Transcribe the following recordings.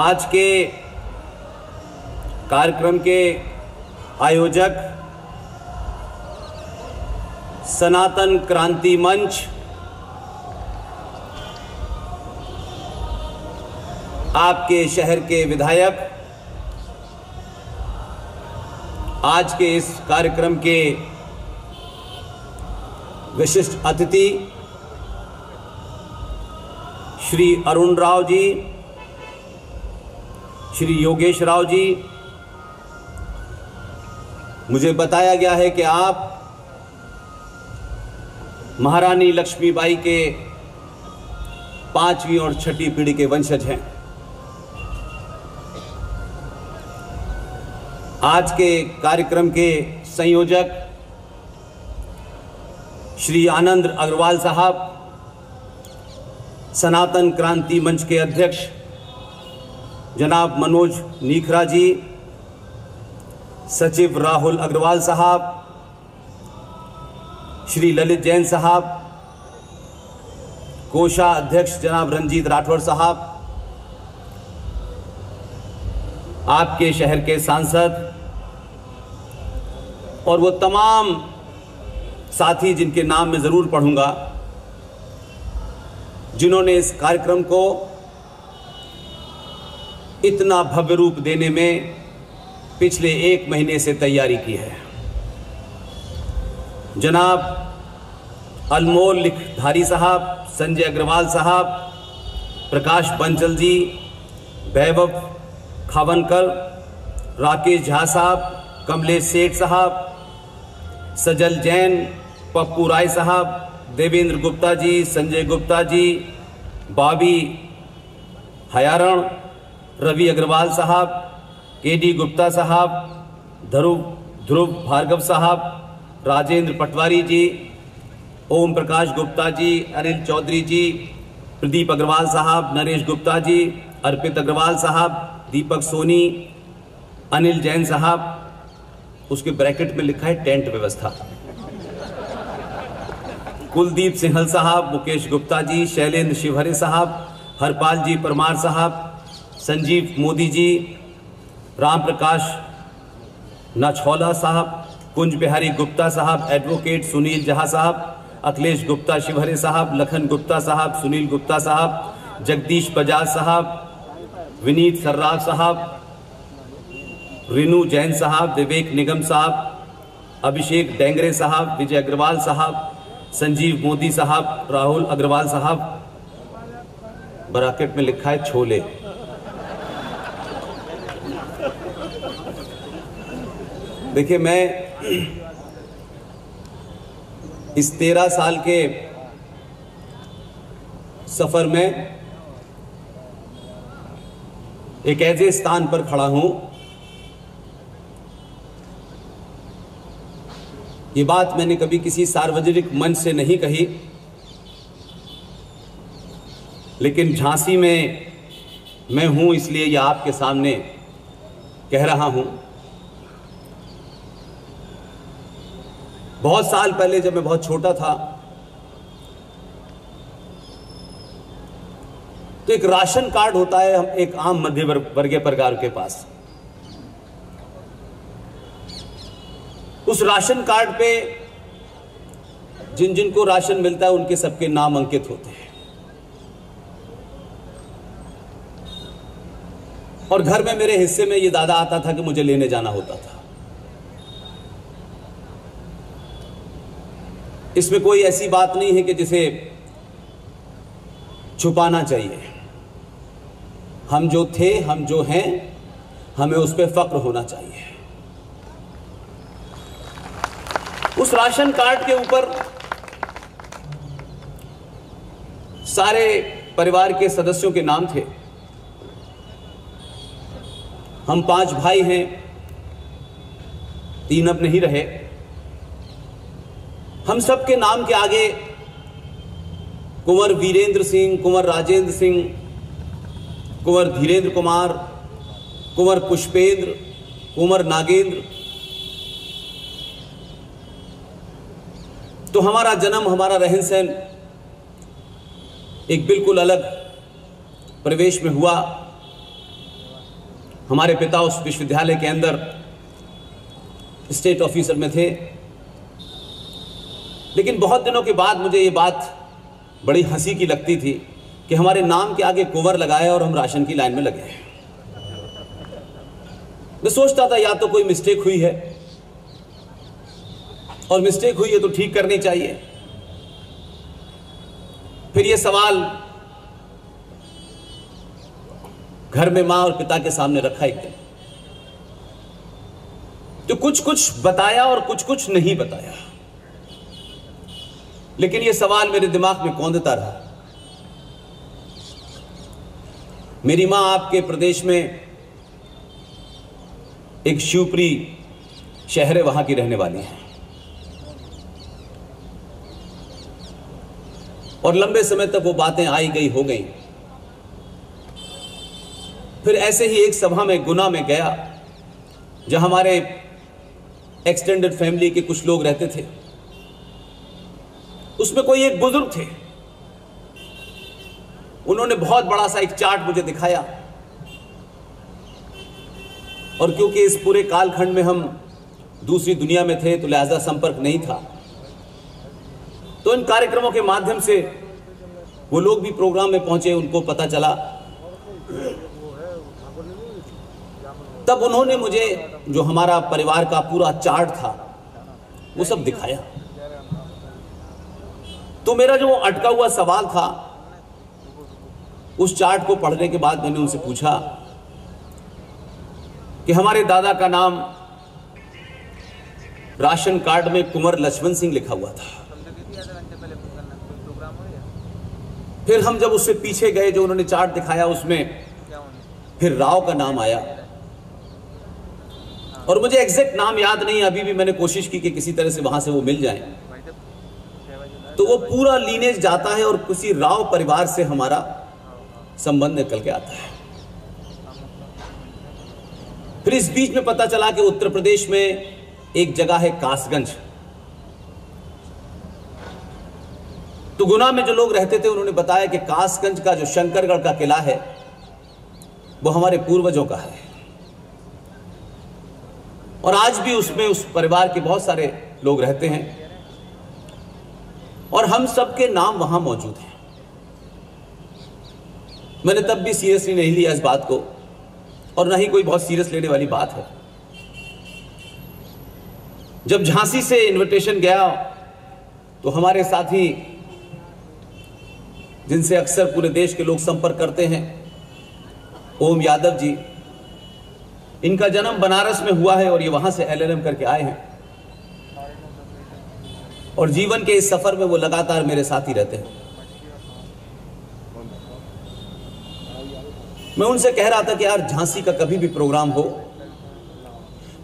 आज के कार्यक्रम के आयोजक सनातन क्रांति मंच, आपके शहर के विधायक, आज के इस कार्यक्रम के विशिष्ट अतिथि श्री अरुण राव जी, श्री योगेश राव जी, मुझे बताया गया है कि आप महारानी लक्ष्मीबाई के 5वीं और 6ठी पीढ़ी के वंशज हैं। आज के कार्यक्रम के संयोजक श्री आनंद अग्रवाल साहब, सनातन क्रांति मंच के अध्यक्ष जनाब मनोज नीखरा जी, सचिव राहुल अग्रवाल साहब, श्री ललित जैन साहब, कोषा अध्यक्ष जनाब रंजीत राठौर साहब, आपके शहर के सांसद और वो तमाम साथी जिनके नाम मैं ज़रूर पढ़ूंगा, जिन्होंने इस कार्यक्रम को इतना भव्य रूप देने में पिछले 1 महीने से तैयारी की है। जनाब अनमोल लिखधारी साहब, संजय अग्रवाल साहब, प्रकाश बंसल जी, वैभव खावनकर, राकेश झा साहब, कमलेश सेठ साहब, सजल जैन, पप्पू राय साहब, देवेंद्र गुप्ता जी, संजय गुप्ता जी, बाबी हयारण, रवि अग्रवाल साहब, केडी गुप्ता साहब, ध्रुव भार्गव साहब, राजेंद्र पटवारी जी, ओम प्रकाश गुप्ता जी, अनिल चौधरी जी, प्रदीप अग्रवाल साहब, नरेश गुप्ता जी, अर्पित अग्रवाल साहब, दीपक सोनी, अनिल जैन साहब, उसके ब्रैकेट में लिखा है टेंट व्यवस्था, कुलदीप सिंहल साहब, मुकेश गुप्ता जी, शैलेंद्र शिवहरे साहब, हरपाल जी परमार साहब, संजीव मोदी जी, राम प्रकाश नाछौला साहब, कुंज बिहारी गुप्ता साहब, एडवोकेट सुनील जहा साहब, अखिलेश गुप्ता शिवहरे साहब, लखन गुप्ता साहब, सुनील गुप्ता साहब, जगदीश बजाज साहब, विनीत सर्राफ साहब, रिनू जैन साहब, विवेक निगम साहब, अभिषेक डेंगरे साहब, विजय अग्रवाल साहब, संजीव मोदी साहब, राहुल अग्रवाल साहब, ब्रैकेट में लिखा है छोले। देखिए, मैं इस 13 साल के सफर में एक ऐसे स्थान पर खड़ा हूं, ये बात मैंने कभी किसी सार्वजनिक मंच से नहीं कही, लेकिन झांसी में मैं हूं इसलिए ये आपके सामने कह रहा हूं। बहुत साल पहले जब मैं बहुत छोटा था तो एक राशन कार्ड होता है हम एक आम मध्य वर्गीय परिवार के पास। उस राशन कार्ड पे जिन जिन को राशन मिलता है उनके सबके नाम अंकित होते हैं और घर में मेरे हिस्से में ये दादा आता था कि मुझे लेने जाना होता था। इसमें कोई ऐसी बात नहीं है कि जिसे छुपाना चाहिए। हम जो थे, हम जो हैं, हमें उस पर फक्र होना चाहिए। उस राशन कार्ड के ऊपर सारे परिवार के सदस्यों के नाम थे। हम 5 भाई हैं, 3 अब नहीं रहे। हम सब के नाम के आगे कुंवर वीरेंद्र सिंह, कुंवर राजेंद्र सिंह, कुंवर धीरेन्द्र कुमार, कुंवर पुष्पेंद्र, कुंवर नागेंद्र। तो हमारा जन्म, हमारा रहन सहन एक बिल्कुल अलग परिवेश में हुआ। हमारे पिता उस विश्वविद्यालय के अंदर स्टेट ऑफिसर में थे। लेकिन बहुत दिनों के बाद मुझे ये बात बड़ी हंसी की लगती थी कि हमारे नाम के आगे कुंवर लगाया और हम राशन की लाइन में लगे। मैं सोचता था या तो कोई मिस्टेक हुई है, और मिस्टेक हुई है तो ठीक करनी चाहिए। फिर ये सवाल घर में मां और पिता के सामने रखा एक दिन, तो कुछ कुछ बताया और कुछ कुछ नहीं बताया, लेकिन ये सवाल मेरे दिमाग में कौंधता रहा। मेरी मां आपके प्रदेश में एक शिवपुरी शहर है, वहां की रहने वाली है, और लंबे समय तक वो बातें आई गई हो गई। फिर ऐसे ही एक सभा में गुना में गया, जहां हमारे एक्सटेंडेड फैमिली के कुछ लोग रहते थे। उसमें कोई एक बुजुर्ग थे, उन्होंने बहुत बड़ा सा एक चार्ट मुझे दिखाया, और क्योंकि इस पूरे कालखंड में हम दूसरी दुनिया में थे तो लिहाजा संपर्क नहीं था, तो इन कार्यक्रमों के माध्यम से वो लोग भी प्रोग्राम में पहुंचे, उनको पता चला। तब उन्होंने मुझे जो हमारा परिवार का पूरा चार्ट था वो सब दिखाया। तो मेरा जो अटका हुआ सवाल था, उस चार्ट को पढ़ने के बाद मैंने उनसे पूछा कि हमारे दादा का नाम राशन कार्ड में कुंवर लक्ष्मण सिंह लिखा हुआ था। फिर हम जब उससे पीछे गए, जो उन्होंने चार्ट दिखाया उसमें फिर राव का नाम आया, और मुझे एग्जैक्ट नाम याद नहीं, अभी भी मैंने कोशिश की कि किसी तरह से वहां से वो मिल जाए। तो वो पूरा लीनेज जाता है और किसी राव परिवार से हमारा संबंध निकल के आता है। फिर इस बीच में पता चला कि उत्तर प्रदेश में एक जगह है कासगंज। तो गुना में जो लोग रहते थे उन्होंने बताया कि कासगंज का जो शंकरगढ़ का किला है वो हमारे पूर्वजों का है, और आज भी उसमें उस परिवार के बहुत सारे लोग रहते हैं, और हम सबके नाम वहां मौजूद हैं। मैंने तब भी सीरियसली नहीं लिया इस बात को, और ना ही कोई बहुत सीरियस लेने वाली बात है। जब झांसी से इनविटेशन गया तो हमारे साथी, जिनसे अक्सर पूरे देश के लोग संपर्क करते हैं, ओम यादव जी, इनका जन्म बनारस में हुआ है और ये वहां से LLM करके आए हैं, और जीवन के इस सफर में वो लगातार मेरे साथ ही रहते हैं। मैं उनसे कह रहा था कि यार झांसी का कभी भी प्रोग्राम हो,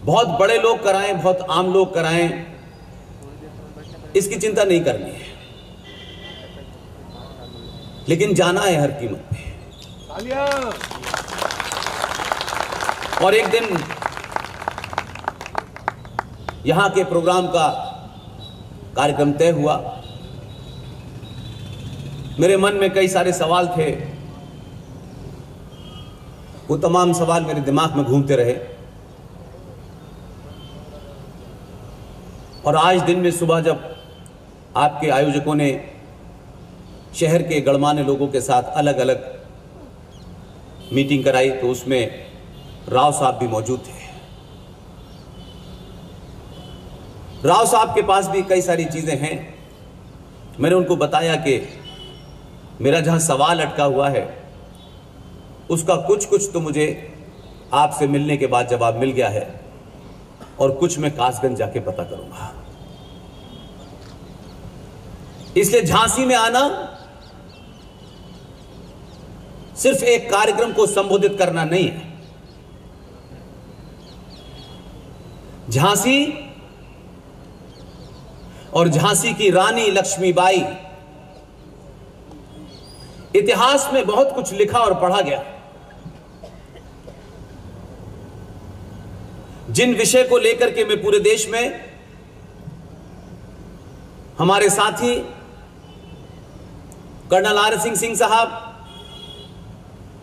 बहुत बड़े लोग कराएं, बहुत आम लोग कराएं, इसकी चिंता नहीं करनी है, लेकिन जाना है हर कीमत पे। और एक दिन यहां के प्रोग्राम का कार्यक्रम तय हुआ। मेरे मन में कई सारे सवाल थे, वो तमाम सवाल मेरे दिमाग में घूमते रहे, और आज दिन में सुबह जब आपके आयोजकों ने शहर के गणमान्य लोगों के साथ अलग अलग मीटिंग कराई, तो उसमें राव साहब भी मौजूद थे। राव साहब के पास भी कई सारी चीजें हैं। मैंने उनको बताया कि मेरा जहां सवाल अटका हुआ है उसका कुछ कुछ तो मुझे आपसे मिलने के बाद जवाब मिल गया है, और कुछ मैं कासगंज जाके पता करूंगा। इसलिए झांसी में आना सिर्फ एक कार्यक्रम को संबोधित करना नहीं है। झांसी और झांसी की रानी लक्ष्मीबाई, इतिहास में बहुत कुछ लिखा और पढ़ा गया। जिन विषय को लेकर के मैं पूरे देश में, हमारे साथी कर्नल R.सिंह साहब,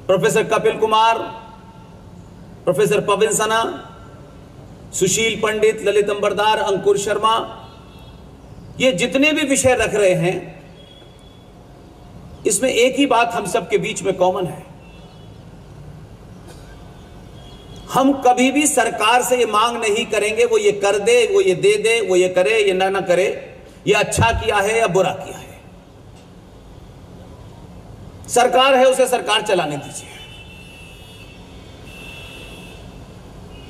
प्रोफेसर कपिल कुमार, प्रोफेसर पवन सना, सुशील पंडित, ललित अंबरदार, अंकुर शर्मा, ये जितने भी विषय रख रहे हैं, इसमें एक ही बात हम सबके बीच में कॉमन है। हम कभी भी सरकार से ये मांग नहीं करेंगे वो ये कर दे, वो ये दे दे, वो ये करे, ये ना करे, ये अच्छा किया है या बुरा किया है। सरकार है, उसे सरकार चलाने दीजिए।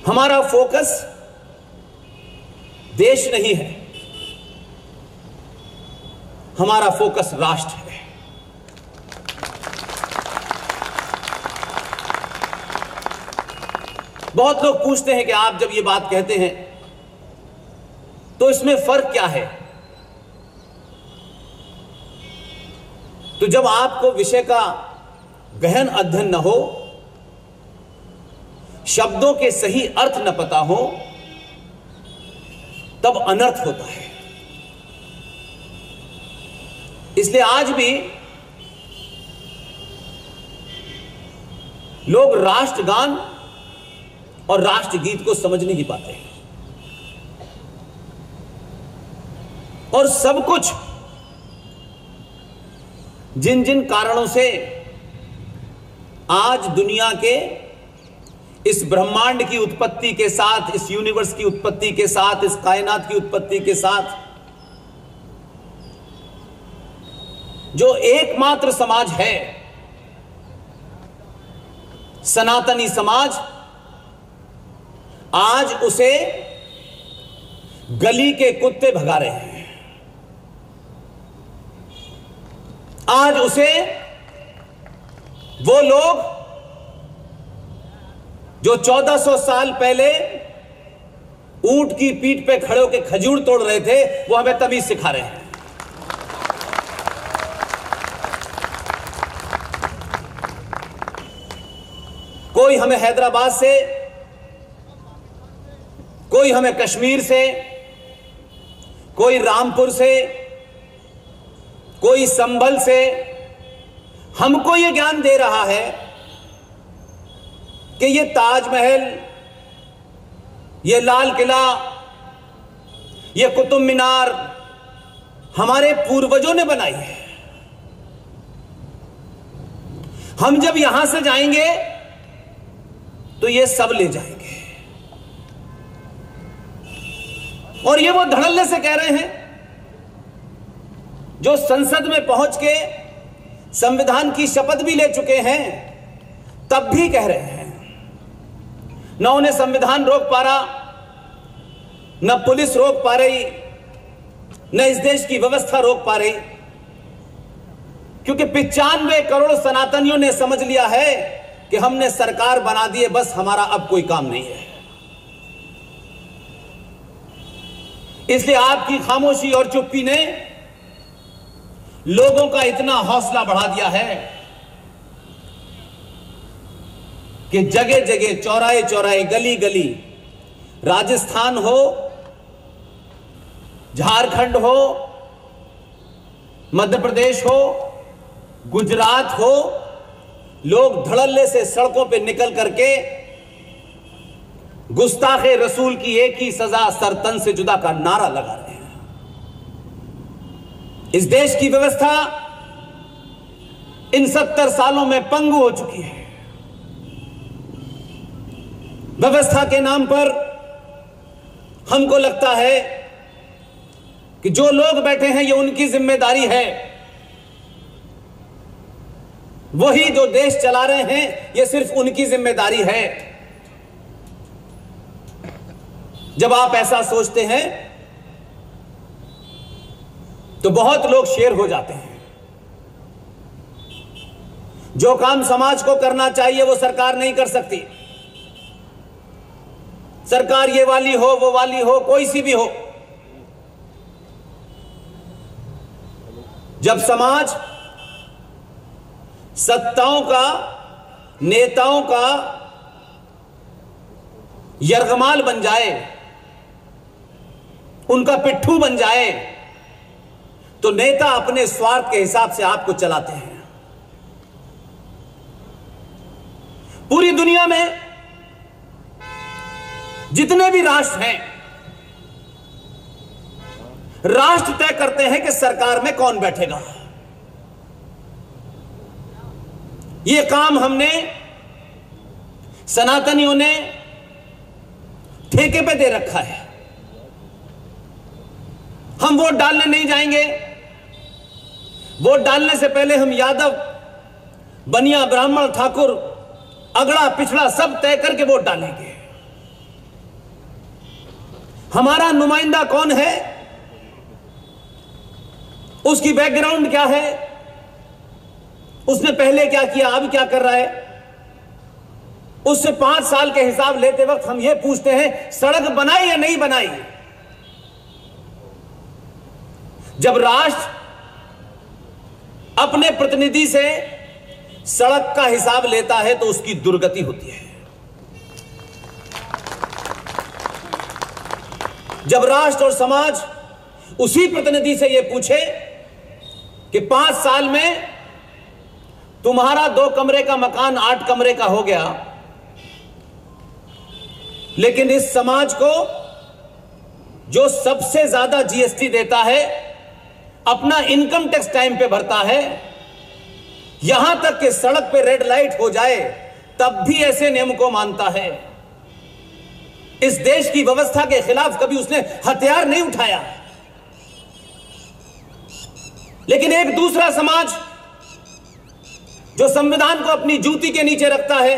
हमारा फोकस देश नहीं है, हमारा फोकस राष्ट्र है। बहुत लोग पूछते हैं कि आप जब ये बात कहते हैं तो इसमें फर्क क्या है। तो जब आपको विषय का गहन अध्ययन न हो, शब्दों के सही अर्थ न पता हो, तब अनर्थ होता है। इसलिए आज भी लोग राष्ट्रगान और राष्ट्रगीत को समझ नहीं पाते हैं। और सब कुछ जिन जिन कारणों से आज दुनिया के इस ब्रह्मांड की उत्पत्ति के साथ, इस यूनिवर्स की उत्पत्ति के साथ, इस कायनात की उत्पत्ति के साथ जो एकमात्र समाज है, सनातनी समाज, आज उसे गली के कुत्ते भगा रहे हैं। आज उसे वो लोग जो 1400 साल पहले ऊंट की पीठ पे खड़े होकर खजूर तोड़ रहे थे, वो हमें तमीज सिखा रहे हैं। कोई हमें हैदराबाद से, कोई हमें कश्मीर से, कोई रामपुर से, कोई संभल से हमको यह ज्ञान दे रहा है कि ये ताजमहल, ये लाल किला, ये कुतुब मीनार हमारे पूर्वजों ने बनाई है। हम जब यहां से जाएंगे तो ये सब ले जाएंगे। और ये वो धड़ल्ले से कह रहे हैं जो संसद में पहुंच के संविधान की शपथ भी ले चुके हैं, तब भी कह रहे हैं। न उन्हें संविधान रोक पा रहा, न पुलिस रोक पा रही, न इस देश की व्यवस्था रोक पा रही, क्योंकि 95 करोड़ सनातनियों ने समझ लिया है कि हमने सरकार बना दी है, बस हमारा अब कोई काम नहीं है। इसलिए आपकी खामोशी और चुप्पी ने लोगों का इतना हौसला बढ़ा दिया है कि जगह जगह, चौराहे चौराहे, गली गली, राजस्थान हो, झारखंड हो, मध्य प्रदेश हो, गुजरात हो, लोग धड़ल्ले से सड़कों पे निकल करके गुस्ताखे रसूल की एक ही सजा, सरतन से जुदा का नारा लगा रहे हैं। इस देश की व्यवस्था इन 70 सालों में पंगु हो चुकी है। व्यवस्था के नाम पर हमको लगता है कि जो लोग बैठे हैं ये उनकी जिम्मेदारी है, वही जो देश चला रहे हैं ये सिर्फ उनकी जिम्मेदारी है। जब आप ऐसा सोचते हैं तो बहुत लोग शेर हो जाते हैं। जो काम समाज को करना चाहिए वो सरकार नहीं कर सकती। सरकार ये वाली हो, वो वाली हो, कोई सी भी हो, जब समाज सत्ताओं का, नेताओं का यरगमाल बन जाए, उनका पिट्ठू बन जाए, तो नेता अपने स्वार्थ के हिसाब से आपको चलाते हैं। पूरी दुनिया में जितने भी राष्ट्र हैं, राष्ट्र तय करते हैं कि सरकार में कौन बैठेगा। यह काम हमने सनातनियों ने ठेके पे दे रखा है। हम वोट डालने नहीं जाएंगे। वोट डालने से पहले हम यादव, बनिया, ब्राह्मण, ठाकुर, अगड़ा पिछड़ा सब तय करके वोट डालेंगे। हमारा नुमाइंदा कौन है, उसकी बैकग्राउंड क्या है, उसने पहले क्या किया, अब क्या कर रहा है, उससे 5 साल के हिसाब लेते वक्त हम यह पूछते हैं सड़क बनाई या नहीं बनाई। जब राष्ट्र अपने प्रतिनिधि से सड़क का हिसाब लेता है तो उसकी दुर्गति होती है। जब राष्ट्र और समाज उसी प्रतिनिधि से यह पूछे कि 5 साल में तुम्हारा 2 कमरे का मकान 8 कमरे का हो गया, लेकिन इस समाज को जो सबसे ज्यादा जीएसटी देता है, अपना इनकम टैक्स टाइम पे भरता है, यहां तक कि सड़क पे रेड लाइट हो जाए तब भी ऐसे नियम को मानता है। इस देश की व्यवस्था के खिलाफ कभी उसने हथियार नहीं उठाया। लेकिन एक दूसरा समाज जो संविधान को अपनी जूती के नीचे रखता है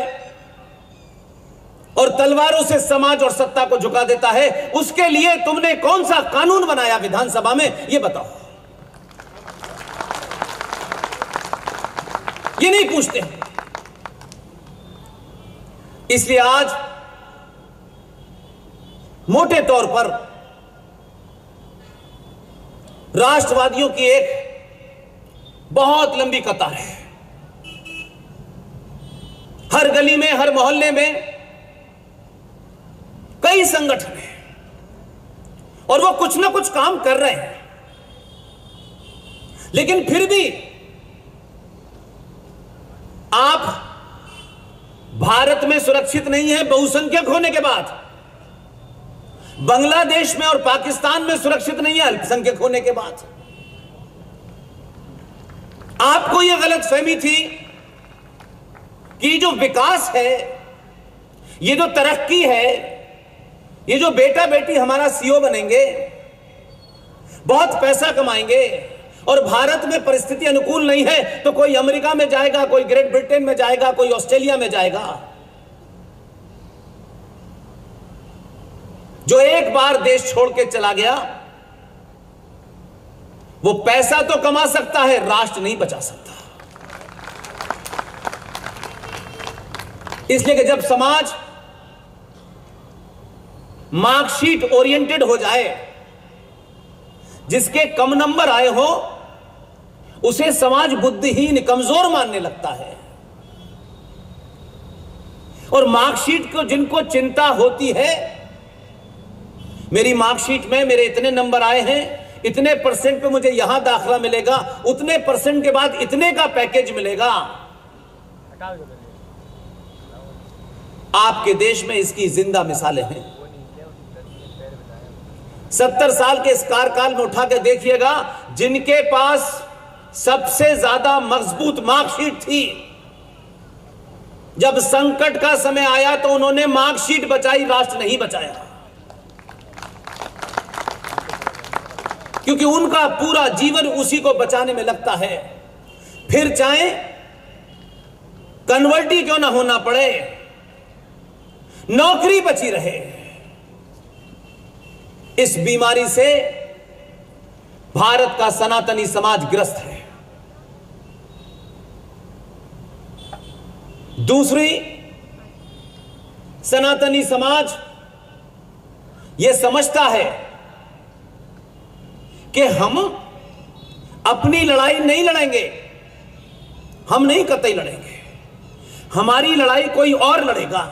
और तलवारों से समाज और सत्ता को झुका देता है, उसके लिए तुमने कौन सा कानून बनाया विधानसभा में, यह बताओ। ये नहीं पूछते। इसलिए आज मोटे तौर पर राष्ट्रवादियों की एक बहुत लंबी कतार है। हर गली में, हर मोहल्ले में कई संगठन हैं और वो कुछ ना कुछ काम कर रहे हैं, लेकिन फिर भी आप भारत में सुरक्षित नहीं है बहुसंख्यक होने के बाद, बांग्लादेश में और पाकिस्तान में सुरक्षित नहीं है अल्पसंख्यक होने के बाद। आपको यह गलतफहमी थी कि जो विकास है, ये जो तरक्की है, ये जो बेटा बेटी हमारा सीओ बनेंगे, बहुत पैसा कमाएंगे और भारत में परिस्थिति अनुकूल नहीं है तो कोई अमेरिका में जाएगा, कोई ग्रेट ब्रिटेन में जाएगा, कोई ऑस्ट्रेलिया में जाएगा। जो एक बार देश छोड़ के चला गया वो पैसा तो कमा सकता है, राष्ट्र नहीं बचा सकता। इसलिए कि जब समाज मार्कशीट ओरिएंटेड हो जाए, जिसके कम नंबर आए हो उसे समाज बुद्धिहीन, कमजोर मानने लगता है। और मार्कशीट को जिनको चिंता होती है, मेरी मार्कशीट में मेरे इतने नंबर आए हैं, इतने परसेंट पे मुझे यहां दाखला मिलेगा, उतने परसेंट के बाद इतने का पैकेज मिलेगा। आपके देश में इसकी जिंदा मिसालें हैं। 70 साल के इस कार्यकाल में उठा के देखिएगा, जिनके पास सबसे ज्यादा मजबूत मार्कशीट थी, जब संकट का समय आया तो उन्होंने मार्कशीट बचाई, राष्ट्र नहीं बचाया। क्योंकि उनका पूरा जीवन उसी को बचाने में लगता है, फिर चाहे कन्वर्टी क्यों ना होना पड़े, नौकरी बची रहे। इस बीमारी से भारत का सनातनी समाज ग्रस्त है। दूसरी, सनातनी समाज यह समझता है कि हम अपनी लड़ाई नहीं लड़ेंगे, हम नहीं कतई लड़ेंगे, हमारी लड़ाई कोई और लड़ेगा।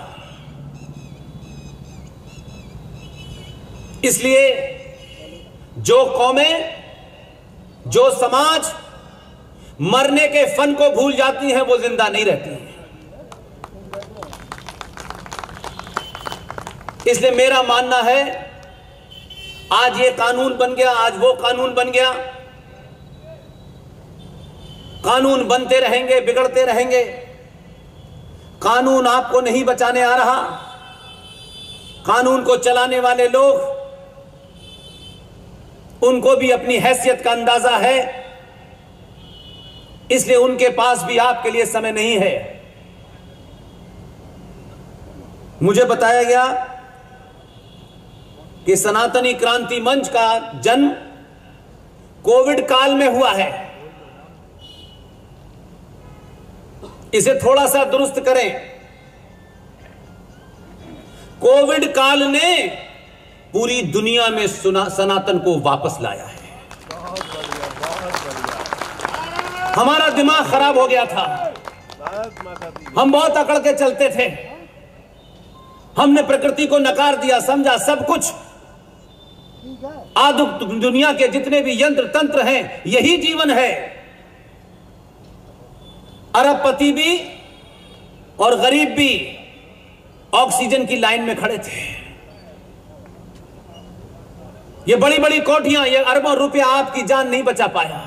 इसलिए जो कौमें, जो समाज मरने के फन को भूल जाती हैं वो जिंदा नहीं रहती हैं। इसलिए मेरा मानना है, आज ये कानून बन गया, आज वो कानून बन गया, कानून बनते रहेंगे, बिगड़ते रहेंगे। कानून आपको नहीं बचाने आ रहा। कानून को चलाने वाले लोग, उनको भी अपनी हैसियत का अंदाजा है, इसलिए उनके पास भी आपके लिए समय नहीं है। मुझे बताया गया कि सनातनी क्रांति मंच का जन्म कोविड काल में हुआ है। इसे थोड़ा सा दुरुस्त करें। कोविड काल ने पूरी दुनिया में सनातन को वापस लाया है। हमारा दिमाग खराब हो गया था, हम बहुत अकड़ के चलते थे, हमने प्रकृति को नकार दिया, समझा सब कुछ आधुनिक दुनिया के जितने भी यंत्र तंत्र हैं यही जीवन है। अरबपति भी और गरीब भी ऑक्सीजन की लाइन में खड़े थे। ये बड़ी बड़ी कोठियां, ये अरबों रुपया आपकी जान नहीं बचा पाया।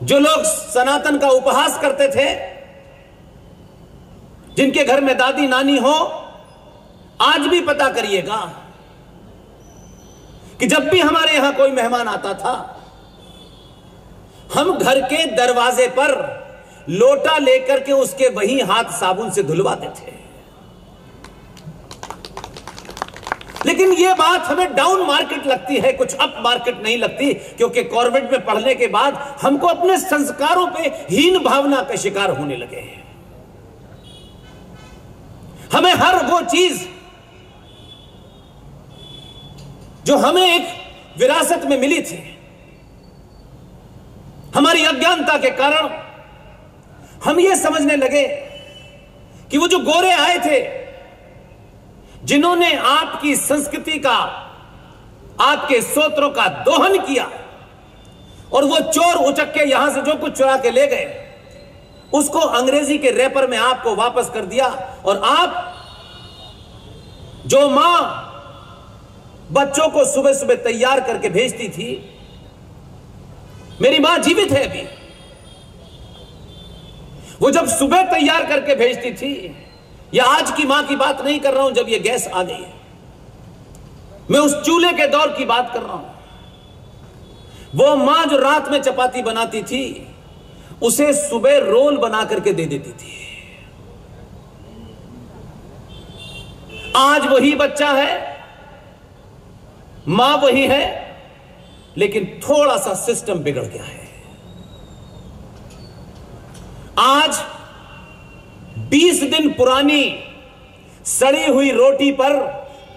जो लोग सनातन का उपहास करते थे, जिनके घर में दादी नानी हो, आज भी पता करिएगा कि जब भी हमारे यहां कोई मेहमान आता था, हम घर के दरवाजे पर लोटा लेकर के उसके वही हाथ साबुन से धुलवाते थे। लेकिन यह बात हमें डाउन मार्केट लगती है, कुछ अप मार्केट नहीं लगती, क्योंकि कॉर्बेट में पढ़ने के बाद हमको अपने संस्कारों पे हीन भावना का शिकार होने लगे हैं। हमें हर वो चीज जो हमें एक विरासत में मिली थी, हमारी अज्ञानता के कारण हम ये समझने लगे कि वो जो गोरे आए थे, जिन्होंने आपकी संस्कृति का, आपके स्तोत्रों का दोहन किया, और वो चोर उचक्के यहां से जो कुछ चुरा के ले गए, उसको अंग्रेजी के रैपर में आपको वापस कर दिया। और आप जो मां बच्चों को सुबह सुबह तैयार करके भेजती थी, मेरी मां जीवित है अभी, वो जब सुबह तैयार करके भेजती थी, या आज की मां की बात नहीं कर रहा हूं जब ये गैस आ गई है, मैं उस चूल्हे के दौर की बात कर रहा हूं। वो मां जो रात में चपाती बनाती थी, उसे सुबह रोल बना करके दे देती थी। आज वही बच्चा है, मां वही है, लेकिन थोड़ा सा सिस्टम बिगड़ गया है। आज 20 दिन पुरानी सड़ी हुई रोटी पर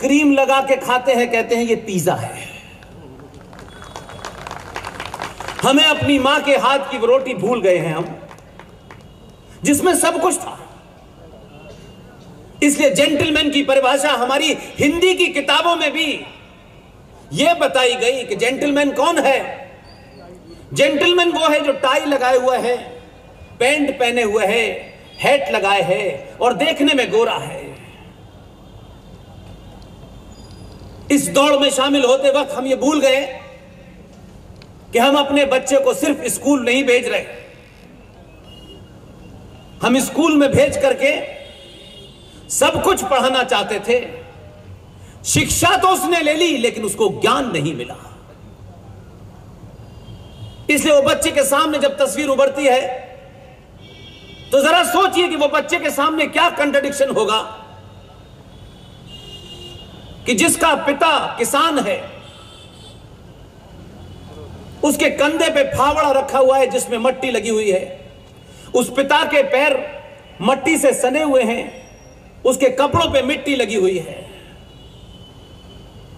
क्रीम लगा के खाते हैं, कहते हैं ये पिज्जा है। हमें अपनी मां के हाथ की रोटी भूल गए हैं हम, जिसमें सब कुछ था। इसलिए जेंटलमैन की परिभाषा हमारी हिंदी की किताबों में भी यह बताई गई कि जेंटलमैन कौन है। जेंटलमैन वो है जो टाई लगाए हुआ है, पैंट पहने हुए है, हैट लगाए है और देखने में गोरा है। इस दौड़ में शामिल होते वक्त हम ये भूल गए कि हम अपने बच्चे को सिर्फ स्कूल नहीं भेज रहे, हम स्कूल में भेज करके सब कुछ पढ़ाना चाहते थे। शिक्षा तो उसने ले ली, लेकिन उसको ज्ञान नहीं मिला। इसलिए वो बच्चे के सामने जब तस्वीर उभरती है, तो जरा सोचिए कि वो बच्चे के सामने क्या कंट्राडिक्शन होगा कि जिसका पिता किसान है, उसके कंधे पे फावड़ा रखा हुआ है जिसमें मट्टी लगी हुई है, उस पिता के पैर मट्टी से सने हुए हैं, उसके कपड़ों पे मिट्टी लगी हुई है।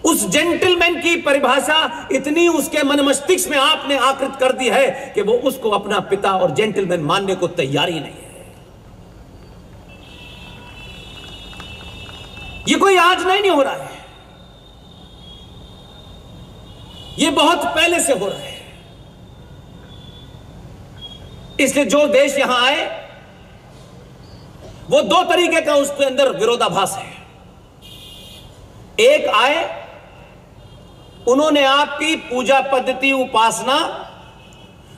उस जेंटलमैन की परिभाषा इतनी उसके मन मस्तिष्क में आपने आकृत कर दी है कि वो उसको अपना पिता और जेंटलमैन मानने को तैयार ही नहीं है। ये कोई आज नहीं हो रहा है, ये बहुत पहले से हो रहा है। इसलिए जो देश यहां आए वो दो तरीके का उसके अंदर विरोधाभास है। एक आए, उन्होंने आपकी पूजा पद्धति, उपासना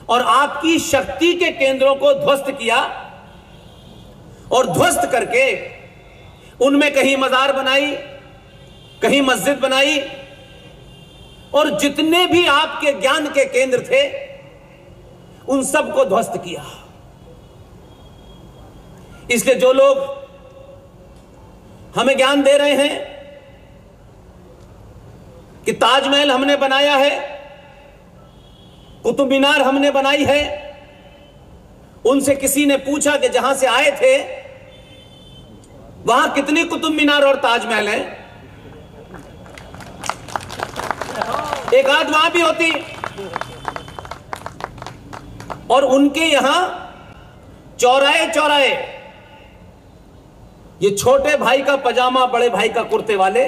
और आपकी शक्ति के केंद्रों को ध्वस्त किया और ध्वस्त करके उनमें कहीं मजार बनाई, कहीं मस्जिद बनाई और जितने भी आपके ज्ञान के केंद्र थे उन सबको ध्वस्त किया। इसलिए जो लोग हमें ज्ञान दे रहे हैं कि ताजमहल हमने बनाया है, कुतुब मीनार हमने बनाई है, उनसे किसी ने पूछा कि जहां से आए थे वहां कितनी कुतुब मीनार और ताजमहल है? एक आध वहां भी होती। और उनके यहां चौराहे चौराहे ये छोटे भाई का पजामा, बड़े भाई का कुर्ते वाले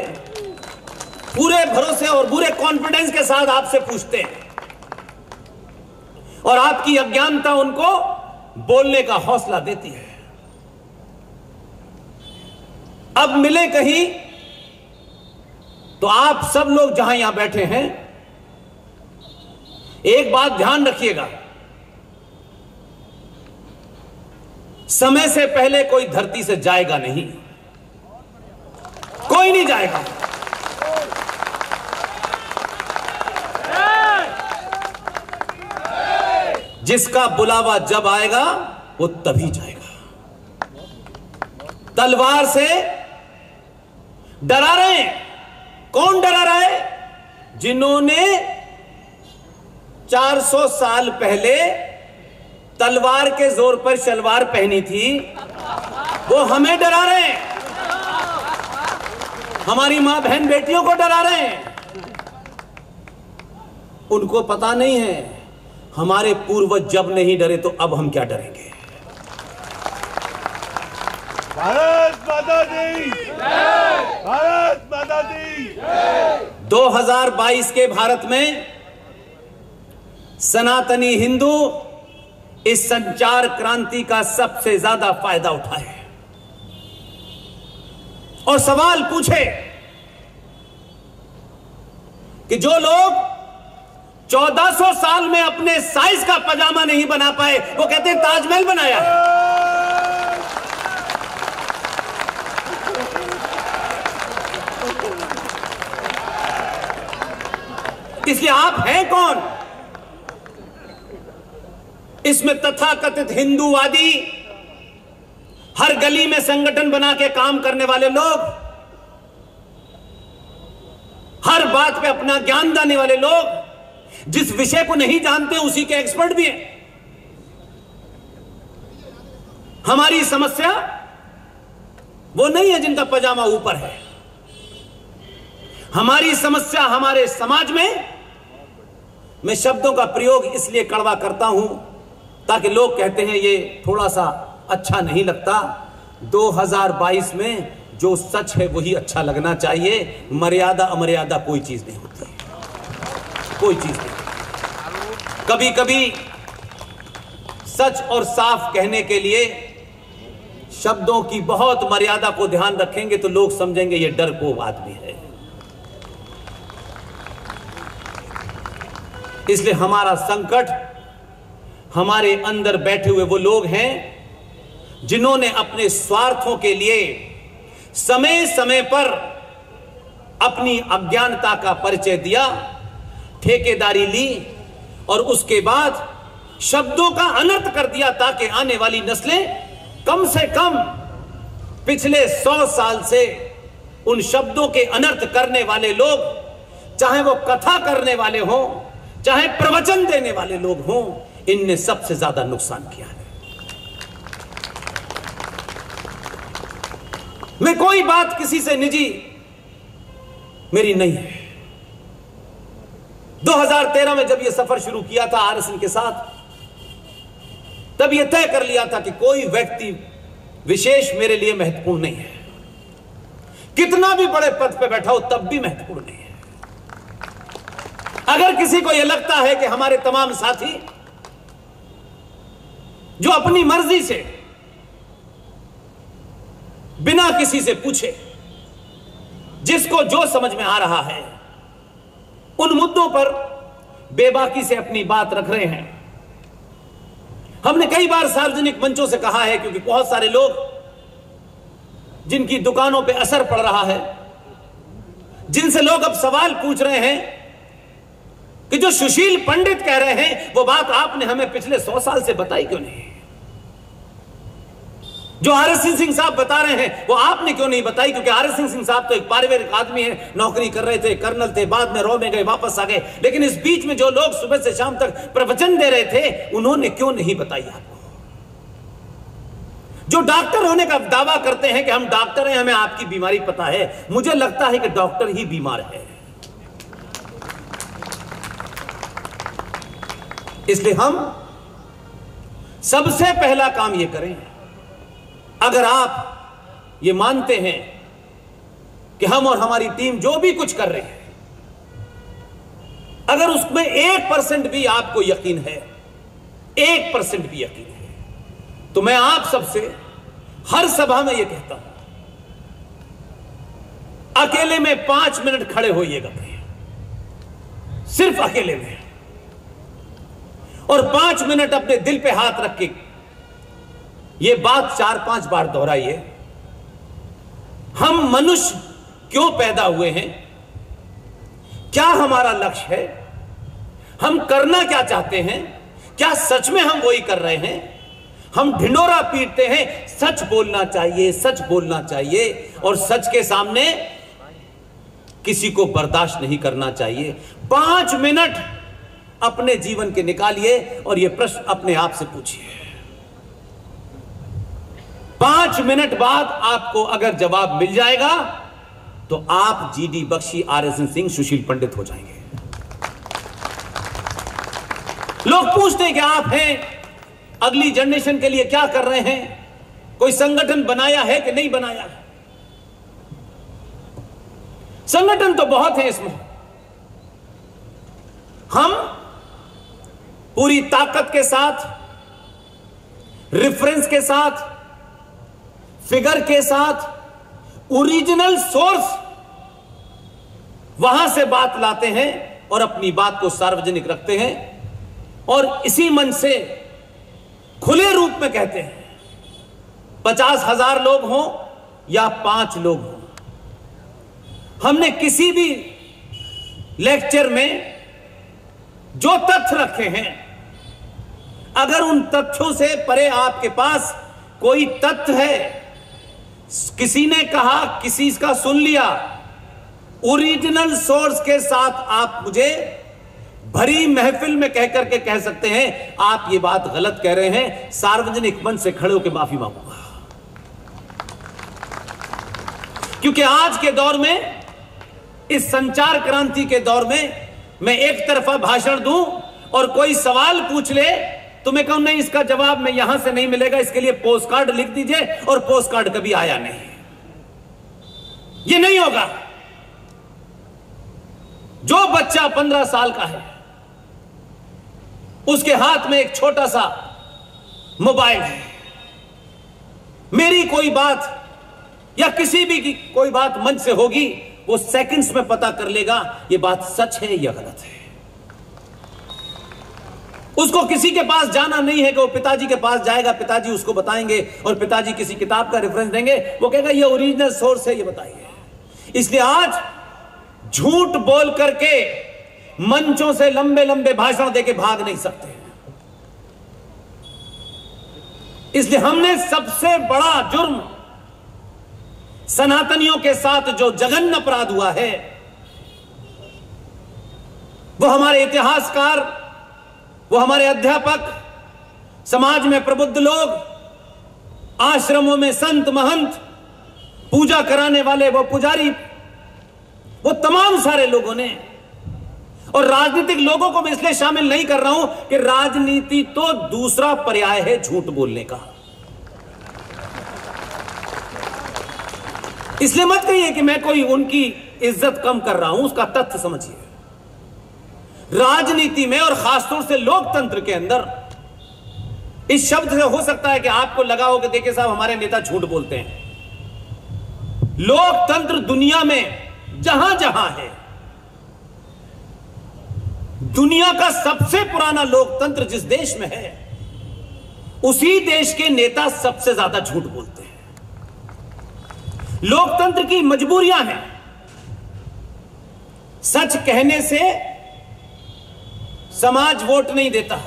पूरे भरोसे और पूरे कॉन्फिडेंस के साथ आपसे पूछते हैं और आपकी अज्ञानता उनको बोलने का हौसला देती है। अब मिले कहीं तो आप सब लोग जहां यहां बैठे हैं, एक बात ध्यान रखिएगा, समय से पहले कोई धरती से जाएगा नहीं, कोई नहीं जाएगा। जिसका बुलावा जब आएगा वो तभी जाएगा। तलवार से डरा रहे हैं। कौन डरा रहा है? जिन्होंने 400 साल पहले तलवार के जोर पर शलवार पहनी थी, वो हमें डरा रहे हैं। हमारी मां बहन बेटियों को डरा रहे हैं। उनको पता नहीं है हमारे पूर्वज जब नहीं डरे तो अब हम क्या डरेंगे। भारत माता दी जय! भारत माता दी जय! 2022 के भारत में सनातनी हिंदू इस संचार क्रांति का सबसे ज्यादा फायदा उठाए और सवाल पूछे कि जो लोग 1400 साल में अपने साइज का पजामा नहीं बना पाए, वो कहते हैं ताजमहल बनाया है। इसलिए आप हैं कौन? इसमें तथाकथित हिंदूवादी, हर गली में संगठन बना के काम करने वाले लोग, हर बात पे अपना ज्ञान देने वाले लोग, जिस विषय को नहीं जानते उसी के एक्सपर्ट भी हैं। हमारी समस्या वो नहीं है जिनका पजामा ऊपर है। हमारी समस्या हमारे समाज में, मैं शब्दों का प्रयोग इसलिए कड़वा करता हूं ताकि लोग कहते हैं ये थोड़ा सा अच्छा नहीं लगता। 2022 में जो सच है वही अच्छा लगना चाहिए। मर्यादा अमर्यादा कोई चीज नहीं होती, कोई चीज नहीं। कभी कभी सच और साफ कहने के लिए शब्दों की बहुत मर्यादा को ध्यान रखेंगे तो लोग समझेंगे ये डरपोक आदमी है। इसलिए हमारा संकट हमारे अंदर बैठे हुए वो लोग हैं जिन्होंने अपने स्वार्थों के लिए समय समय पर अपनी अज्ञानता का परिचय दिया, ठेकेदारी ली और उसके बाद शब्दों का अनर्थ कर दिया ताकि आने वाली नस्लें कम से कम पिछले 100 साल से उन शब्दों के अनर्थ करने वाले लोग, चाहे वो कथा करने वाले हों, चाहे प्रवचन देने वाले लोग हों, इनने सबसे ज्यादा नुकसान किया है। मैं कोई बात किसी से निजी मेरी नहीं है। 2013 में जब यह सफर शुरू किया था आरएसएन के साथ, तब यह तय कर लिया था कि कोई व्यक्ति विशेष मेरे लिए महत्वपूर्ण नहीं है। कितना भी बड़े पद पे बैठा हो तब भी महत्वपूर्ण नहीं है। अगर किसी को यह लगता है कि हमारे तमाम साथी जो अपनी मर्जी से बिना किसी से पूछे, जिसको जो समझ में आ रहा है उन मुद्दों पर बेबाकी से अपनी बात रख रहे हैं। हमने कई बार सार्वजनिक मंचों से कहा है, क्योंकि बहुत सारे लोग जिनकी दुकानों पे असर पड़ रहा है, जिनसे लोग अब सवाल पूछ रहे हैं कि जो सुशील पंडित कह रहे हैं वो बात आपने हमें पिछले 100 साल से बताई क्यों नहीं? जो आर.एस. सिंह साहब बता रहे हैं वो आपने क्यों नहीं बताई? क्योंकि आर.एस. सिंह साहब तो एक पारिवारिक आदमी है, नौकरी कर रहे थे, कर्नल थे, बाद में रॉ में गए, वापस आ गए, लेकिन इस बीच में जो लोग सुबह से शाम तक प्रवचन दे रहे थे उन्होंने क्यों नहीं बताई आपको? जो डॉक्टर होने का दावा करते हैं कि हम डॉक्टर हैं, हमें आपकी बीमारी पता है, मुझे लगता है कि डॉक्टर ही बीमार है। इसलिए हम सबसे पहला काम यह करें, अगर आप ये मानते हैं कि हम और हमारी टीम जो भी कुछ कर रहे हैं, अगर उसमें 1% भी आपको यकीन है, 1% भी यकीन है, तो मैं आप सबसे हर सभा में यह कहता हूं, अकेले में 5 मिनट खड़े होइएगा, सिर्फ अकेले में, और 5 मिनट अपने दिल पे हाथ रख के यह बात 4-5 बार दोहराइए, हम मनुष्य क्यों पैदा हुए हैं, क्या हमारा लक्ष्य है, हम करना क्या चाहते हैं, क्या सच में हम वही कर रहे हैं? हम ढिंडोरा पीटते हैं, सच बोलना चाहिए, सच बोलना चाहिए, और सच के सामने किसी को बर्दाश्त नहीं करना चाहिए। 5 मिनट अपने जीवन के निकालिए और यह प्रश्न अपने आप से पूछिए। 5 मिनट बाद आपको अगर जवाब मिल जाएगा तो आप जीडी बख्शी, आर.एस. सिंह, सुशील पंडित हो जाएंगे। लोग पूछते हैं कि आप हैं, अगली जनरेशन के लिए क्या कर रहे हैं, कोई संगठन बनाया है कि नहीं बनाया? संगठन तो बहुत है इसमें। हम पूरी ताकत के साथ, रेफरेंस के साथ, फिगर के साथ, ओरिजिनल सोर्स वहां से बात लाते हैं और अपनी बात को सार्वजनिक रखते हैं, और इसी मन से खुले रूप में कहते हैं, 50,000 लोग हों या 5 लोग हों। हमने किसी भी लेक्चर में जो तथ्य रखे हैं, अगर उन तथ्यों से परे आपके पास कोई तथ्य है, किसी ने कहा, किसी का सुन लिया, ओरिजिनल सोर्स के साथ आप मुझे भरी महफिल में कह करके कह सकते हैं आप ये बात गलत कह रहे हैं, सार्वजनिक मंच से खड़े होकर माफी मांगूंगा। क्योंकि आज के दौर में, इस संचार क्रांति के दौर में, मैं एक तरफा भाषण दूं और कोई सवाल पूछ ले तो मैं कहूं नहीं, इसका जवाब मैं यहां से नहीं मिलेगा, इसके लिए पोस्ट कार्ड लिख दीजिए, और पोस्ट कार्ड कभी आया नहीं। यह नहीं होगा। जो बच्चा 15 साल का है, उसके हाथ में एक छोटा सा मोबाइल है, मेरी कोई बात या किसी भी की कोई बात मंच से होगी, वो सेकंड्स में पता कर लेगा ये बात सच है या गलत है। उसको किसी के पास जाना नहीं है कि वो पिताजी के पास जाएगा, पिताजी उसको बताएंगे और पिताजी किसी किताब का रेफरेंस देंगे, वो कहेगा ये ओरिजिनल सोर्स है, ये बताइए। इसलिए आज झूठ बोल करके मंचों से लंबे लंबे भाषण देके भाग नहीं सकते। इसलिए हमने सबसे बड़ा जुर्म सनातनियों के साथ जो जघन्य अपराध हुआ है, वो हमारे इतिहासकार, वो हमारे अध्यापक, समाज में प्रबुद्ध लोग, आश्रमों में संत महंत, पूजा कराने वाले वो पुजारी, वो तमाम सारे लोगों ने, और राजनीतिक लोगों को मैं इसलिए शामिल नहीं कर रहा हूं कि राजनीति तो दूसरा पर्याय है झूठ बोलने का। इसलिए मत कहिए कि मैं कोई उनकी इज्जत कम कर रहा हूं, उसका तथ्य समझिए। राजनीति में और खासतौर से लोकतंत्र के अंदर इस शब्द से हो सकता है कि आपको लगा हो कि देखिए साहब हमारे नेता झूठ बोलते हैं, लोकतंत्र दुनिया में जहां जहां है, दुनिया का सबसे पुराना लोकतंत्र जिस देश में है, उसी देश के नेता सबसे ज्यादा झूठ बोलते हैं। लोकतंत्र की मजबूरियां हैं। सच कहने से समाज वोट नहीं देता,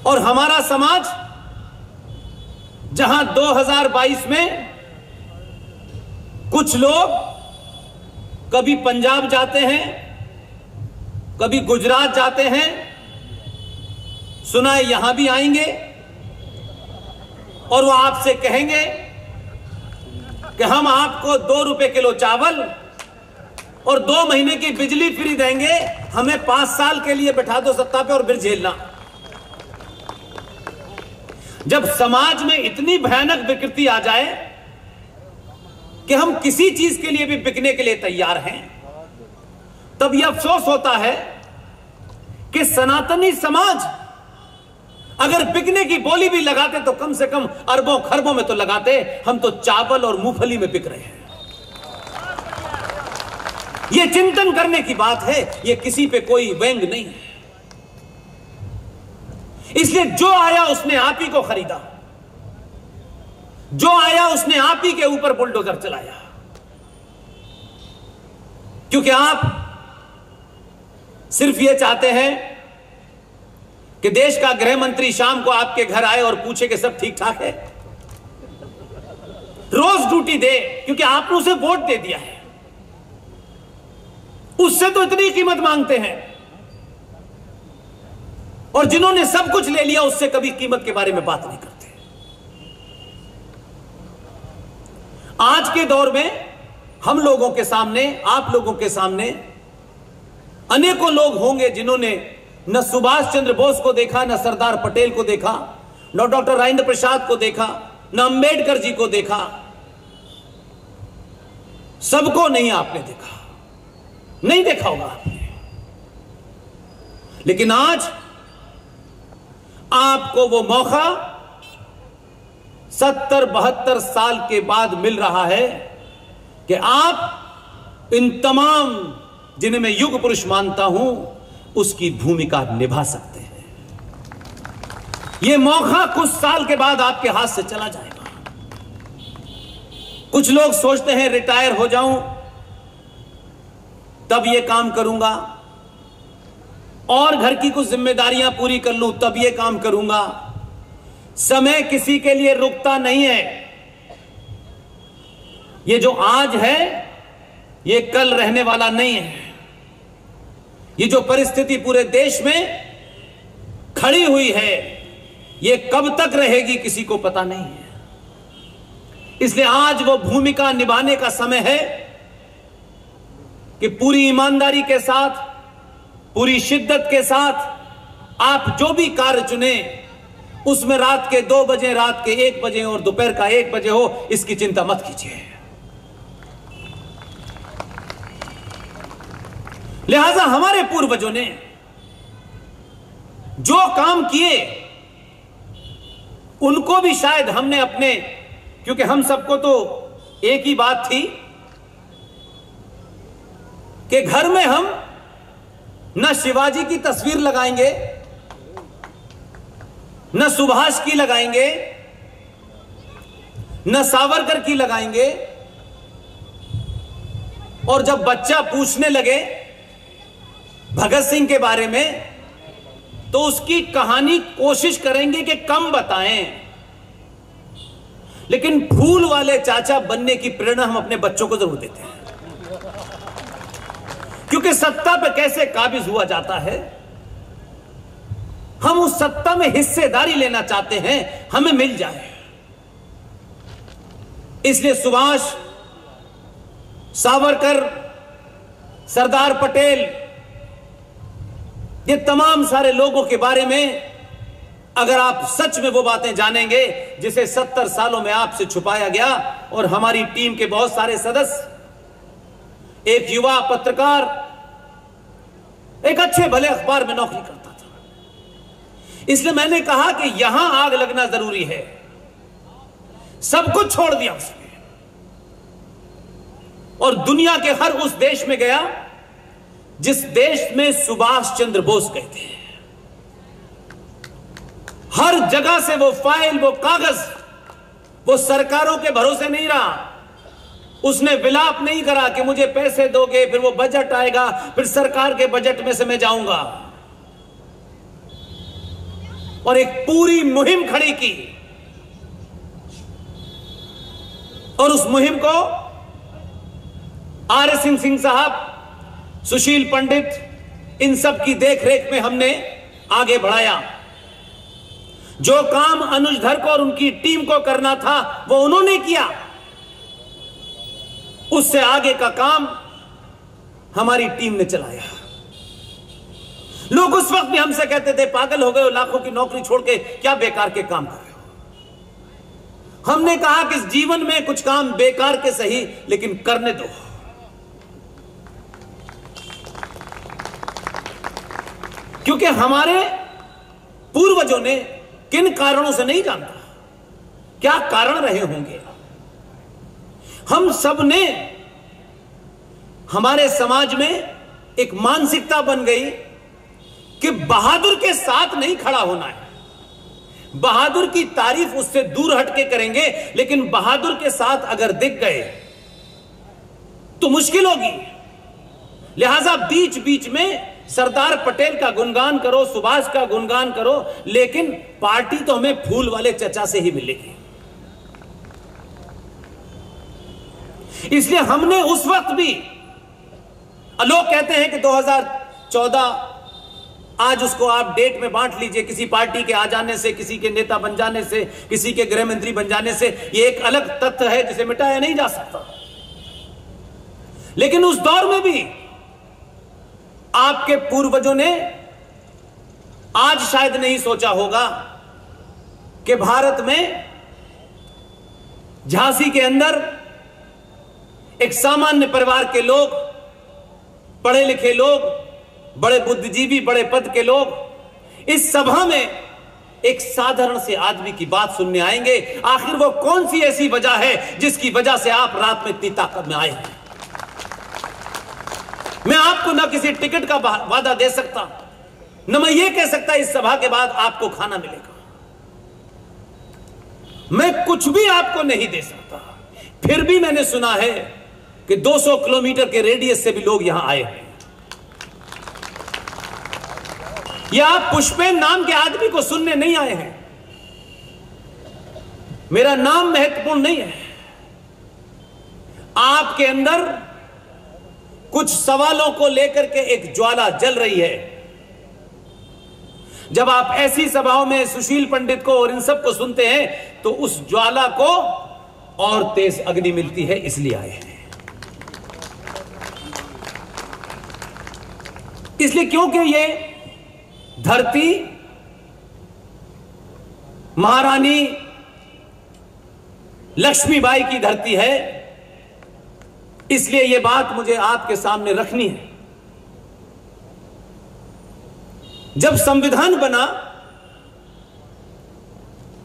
और हमारा समाज जहां 2022 में कुछ लोग कभी पंजाब जाते हैं, कभी गुजरात जाते हैं, सुना है यहां भी आएंगे, और वो आपसे कहेंगे कि हम आपको 2 रुपए किलो चावल और 2 महीने की बिजली फ्री देंगे, हमें 5 साल के लिए बैठा दो सत्ता पे और फिर झेलना। जब समाज में इतनी भयानक विकृति आ जाए कि हम किसी चीज के लिए भी बिकने के लिए तैयार हैं, तब यह अफसोस होता है कि सनातनी समाज अगर बिकने की बोली भी लगाते तो कम से कम अरबों खरबों में तो लगाते। हम तो चावल और मूंगफली में बिक रहे हैं। यह चिंतन करने की बात है, यह किसी पे कोई व्यंग नहीं है। इसलिए जो आया उसने आप ही को खरीदा, जो आया उसने आप ही के ऊपर बुलडोजर चलाया, क्योंकि आप सिर्फ यह चाहते हैं कि देश का गृह मंत्री शाम को आपके घर आए और पूछे कि सब ठीक ठाक है, रोज ड्यूटी दे, क्योंकि आपने उसे वोट दे दिया है। उससे तो इतनी कीमत मांगते हैं, और जिन्होंने सब कुछ ले लिया उससे कभी कीमत के बारे में बात नहीं करते। आज के दौर में हम लोगों के सामने, आप लोगों के सामने अनेकों लोग होंगे जिन्होंने न सुभाष चंद्र बोस को देखा, न सरदार पटेल को देखा, न डॉक्टर राजेंद्र प्रसाद को देखा, न अंबेडकर जी को देखा। सबको नहीं आपने देखा, नहीं देखा होगा आपने। लेकिन आज आपको वो मौका 70-72 साल के बाद मिल रहा है कि आप इन तमाम, जिन्हें मैं युग पुरुष मानता हूं, उसकी भूमिका निभा सकते हैं। यह मौका कुछ साल के बाद आपके हाथ से चला जाएगा। कुछ लोग सोचते हैं रिटायर हो जाऊं तब यह काम करूंगा, और घर की कुछ जिम्मेदारियां पूरी कर लूं तब यह काम करूंगा। समय किसी के लिए रुकता नहीं है। यह जो आज है यह कल रहने वाला नहीं है। ये जो परिस्थिति पूरे देश में खड़ी हुई है, यह कब तक रहेगी किसी को पता नहीं है। इसलिए आज वो भूमिका निभाने का समय है कि पूरी ईमानदारी के साथ, पूरी शिद्दत के साथ आप जो भी कार्य चुने, उसमें रात के 2 बजे, रात के 1 बजे और दोपहर का 1 बजे हो, इसकी चिंता मत कीजिए। लिहाजा हमारे पूर्वजों ने जो काम किए, उनको भी शायद हमने अपने, क्योंकि हम सबको तो एक ही बात थी कि घर में हम न शिवाजी की तस्वीर लगाएंगे, न सुभाष की लगाएंगे, न सावरकर की लगाएंगे। और जब बच्चा पूछने लगे भगत सिंह के बारे में, तो उसकी कहानी कोशिश करेंगे कि कम बताएं। लेकिन फूल वाले चाचा बनने की प्रेरणा हम अपने बच्चों को जरूर देते हैं, क्योंकि सत्ता पे कैसे काबिज हुआ जाता है, हम उस सत्ता में हिस्सेदारी लेना चाहते हैं, हमें मिल जाए। इसलिए सुभाष, सावरकर, सरदार पटेल, ये तमाम सारे लोगों के बारे में अगर आप सच में वो बातें जानेंगे जिसे 70 सालों में आपसे छुपाया गया। और हमारी टीम के बहुत सारे सदस्य, एक युवा पत्रकार एक अच्छे भले अखबार में नौकरी करता था, इसलिए मैंने कहा कि यहां आग लगना जरूरी है। सब कुछ छोड़ दिया उसने, और दुनिया के हर उस देश में गया जिस देश में सुभाष चंद्र बोस गए थे। हर जगह से वो फाइल, वो कागज, वो सरकारों के भरोसे नहीं रहा। उसने विलाप नहीं करा कि मुझे पैसे दोगे, फिर वो बजट आएगा, फिर सरकार के बजट में से मैं जाऊंगा। और एक पूरी मुहिम खड़ी की, और उस मुहिम को आर.एस. सिंह साहब, सुशील पंडित, इन सब की देखरेख में हमने आगे बढ़ाया। जो काम अनुज धर को और उनकी टीम को करना था वो उन्होंने किया। उससे आगे का काम हमारी टीम ने चलाया। लोग उस वक्त भी हमसे कहते थे, पागल हो गए हो, लाखों की नौकरी छोड़ के क्या बेकार के काम कर रहे हो। हमने कहा कि इस जीवन में कुछ काम बेकार के सही, लेकिन करने दो। क्योंकि हमारे पूर्वजों ने किन कारणों से नहीं जानता, क्या कारण रहे होंगे। हम सब ने, हमारे समाज में एक मानसिकता बन गई कि बहादुर के साथ नहीं खड़ा होना है। बहादुर की तारीफ उससे दूर हटके करेंगे, लेकिन बहादुर के साथ अगर दिख गए तो मुश्किल होगी। लिहाजा बीच बीच में सरदार पटेल का गुणगान करो, सुभाष का गुणगान करो, लेकिन पार्टी तो हमें फूल वाले चचा से ही मिलेगी। इसलिए हमने उस वक्त भी, लोग कहते हैं कि 2014, आज उसको आप डेट में बांट लीजिए, किसी पार्टी के आ जाने से, किसी के नेता बन जाने से, किसी के गृह मंत्री बन जाने से, यह एक अलग तथ्य है जिसे मिटाया नहीं जा सकता। लेकिन उस दौर में भी आपके पूर्वजों ने आज शायद नहीं सोचा होगा कि भारत में झांसी के अंदर एक सामान्य परिवार के लोग, पढ़े लिखे लोग, बड़े बुद्धिजीवी, बड़े पद के लोग इस सभा में एक साधारण से आदमी की बात सुनने आएंगे। आखिर वो कौन सी ऐसी वजह है जिसकी वजह से आप रात में इतनी ताकत में आए हैं। मैं आपको ना किसी टिकट का वादा दे सकता, न मैं ये कह सकता इस सभा के बाद आपको खाना मिलेगा। मैं कुछ भी आपको नहीं दे सकता। फिर भी मैंने सुना है कि 200 किलोमीटर के रेडियस से भी लोग यहां आए हैं। या आप पुष्पेन नाम के आदमी को सुनने नहीं आए हैं। मेरा नाम महत्वपूर्ण नहीं है। आपके अंदर कुछ सवालों को लेकर के एक ज्वाला जल रही है। जब आप ऐसी सभाओं में सुशील पंडित को और इन सब को सुनते हैं तो उस ज्वाला को और तेज अग्नि मिलती है, इसलिए आए हैं। इसलिए क्योंकि ये धरती महारानी लक्ष्मीबाई की धरती है, इसलिए यह बात मुझे आपके सामने रखनी है। जब संविधान बना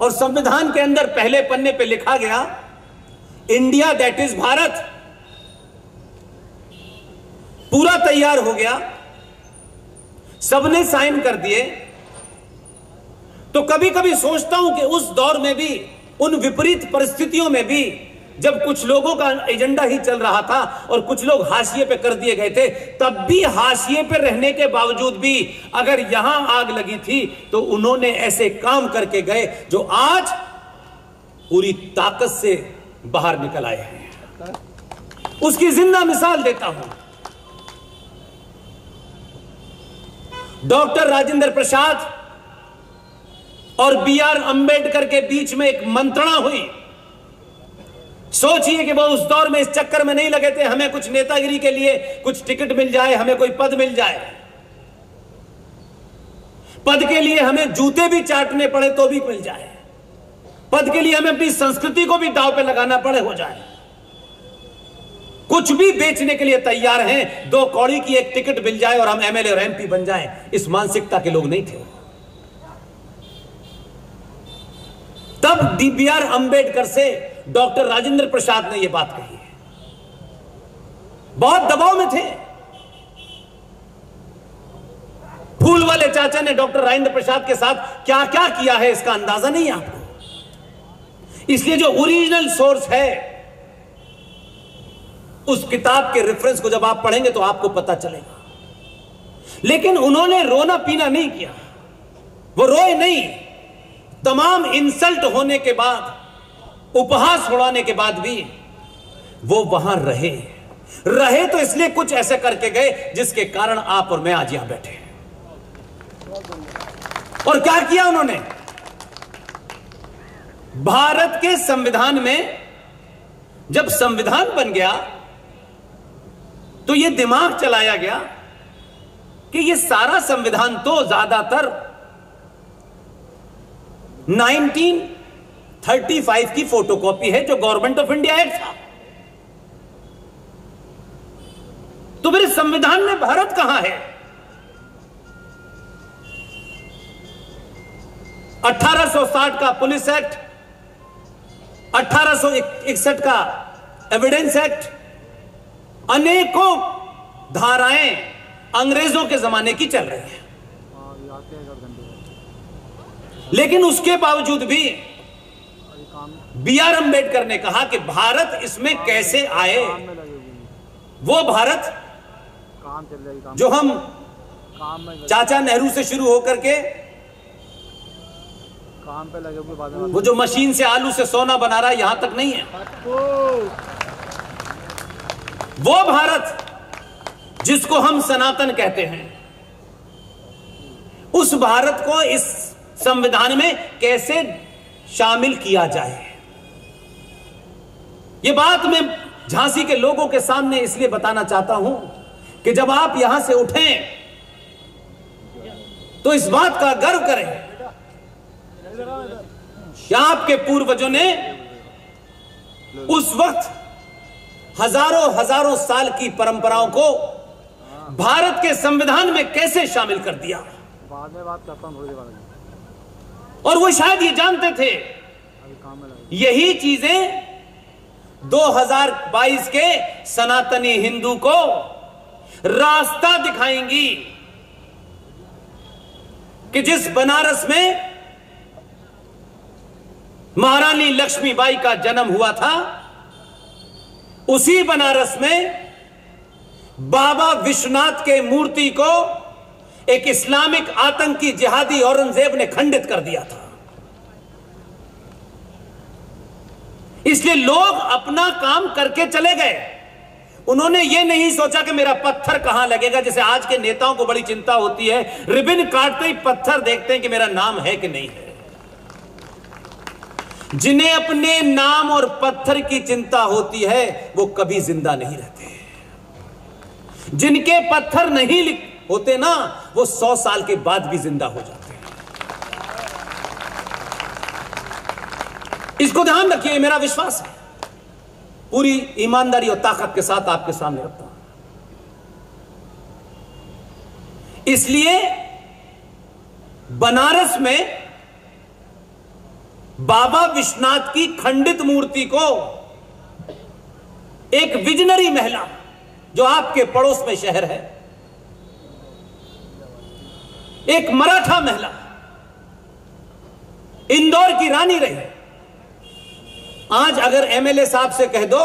और संविधान के अंदर पहले पन्ने पे लिखा गया इंडिया दैट इज भारत, पूरा तैयार हो गया, सबने साइन कर दिए, तो कभी कभी सोचता हूं कि उस दौर में भी, उन विपरीत परिस्थितियों में भी, जब कुछ लोगों का एजेंडा ही चल रहा था और कुछ लोग हाशिए पे कर दिए गए थे, तब भी हाशिए पे रहने के बावजूद भी अगर यहां आग लगी थी तो उन्होंने ऐसे काम करके गए जो आज पूरी ताकत से बाहर निकल आए हैं। उसकी जिंदा मिसाल देता हूं। डॉक्टर राजेंद्र प्रसाद और बी.आर. अंबेडकर के बीच में एक मंत्रणा हुई। सोचिए कि वो उस दौर में इस चक्कर में नहीं लगे थे हमें कुछ नेतागिरी के लिए कुछ टिकट मिल जाए, हमें कोई पद मिल जाए। पद के लिए हमें जूते भी चाटने पड़े तो भी मिल जाए, पद के लिए हमें अपनी संस्कृति को भी दांव पे लगाना पड़े हो जाए। कुछ भी बेचने के लिए तैयार हैं, 2 कौड़ी की एक टिकट मिल जाए और हम एमएलए और एमपी बन जाएं। इस मानसिकता के लोग नहीं थे। तब बी.आर. अंबेडकर से डॉक्टर राजेंद्र प्रसाद ने यह बात कही है। बहुत दबाव में थे। फूल वाले चाचा ने डॉक्टर राजेंद्र प्रसाद के साथ क्या क्या किया है इसका अंदाजा नहीं है आपको। इसलिए जो ओरिजिनल सोर्स है उस किताब के रेफरेंस को जब आप पढ़ेंगे तो आपको पता चलेगा। लेकिन उन्होंने रोना पीना नहीं किया, वो रोए नहीं। तमाम इंसल्ट होने के बाद, उपहास उड़ाने के बाद भी वो वहां रहे तो इसलिए कुछ ऐसे करके गए जिसके कारण आप और मैं आज यहां बैठे हैं। और क्या किया उन्होंने? भारत के संविधान में जब संविधान बन गया तो यह दिमाग चलाया गया कि यह सारा संविधान तो ज्यादातर 1935 की फोटोकॉपी है जो गवर्नमेंट ऑफ इंडिया एक्ट था। तो मेरे संविधान में भारत कहां है? 1860 का पुलिस एक्ट, 1861 का एविडेंस एक्ट, अनेकों धाराएं अंग्रेजों के जमाने की चल रही हैं। लेकिन उसके बावजूद भी बी.आर. अम्बेडकर ने कहा कि भारत इसमें कैसे आए। वो भारत जो हम चाचा नेहरू से शुरू होकर के काम पे लगे हुए, वो जो मशीन से आलू से सोना बना रहा है, यहां तक नहीं है। वो भारत जिसको हम सनातन कहते हैं, उस भारत को इस संविधान में कैसे शामिल किया जाए। यह बात मैं झांसी के लोगों के सामने इसलिए बताना चाहता हूं कि जब आप यहां से उठें तो इस बात का गर्व करें कि आपके पूर्वजों ने उस वक्त हजारों साल की परंपराओं को भारत के संविधान में कैसे शामिल कर दिया। बाद में बात करता हूं थोड़ी देर बाद। और वो शायद ये जानते थे यही चीजें 2022 के सनातनी हिंदू को रास्ता दिखाएंगी कि जिस बनारस में महारानी लक्ष्मीबाई का जन्म हुआ था, उसी बनारस में बाबा विश्वनाथ के मूर्ति को एक इस्लामिक आतंकी जिहादी औरंगजेब ने खंडित कर दिया था। इसलिए लोग अपना काम करके चले गए। उन्होंने यह नहीं सोचा कि मेरा पत्थर कहां लगेगा। जैसे आज के नेताओं को बड़ी चिंता होती है, रिबन काटते ही पत्थर देखते हैं कि मेरा नाम है कि नहीं है। जिन्हें अपने नाम और पत्थर की चिंता होती है वो कभी जिंदा नहीं रहते। जिनके पत्थर नहीं होते ना, वो 100 साल के बाद भी जिंदा हो जाते हैं। इसको ध्यान रखिए, मेरा विश्वास है। पूरी ईमानदारी और ताकत के साथ आपके सामने रखता हूं। इसलिए बनारस में बाबा विश्वनाथ की खंडित मूर्ति को एक विजनरी महिला जो आपके पड़ोस में शहर है, एक मराठा महिला, इंदौर की रानी रही, आज अगर एमएलए साहब से कह दो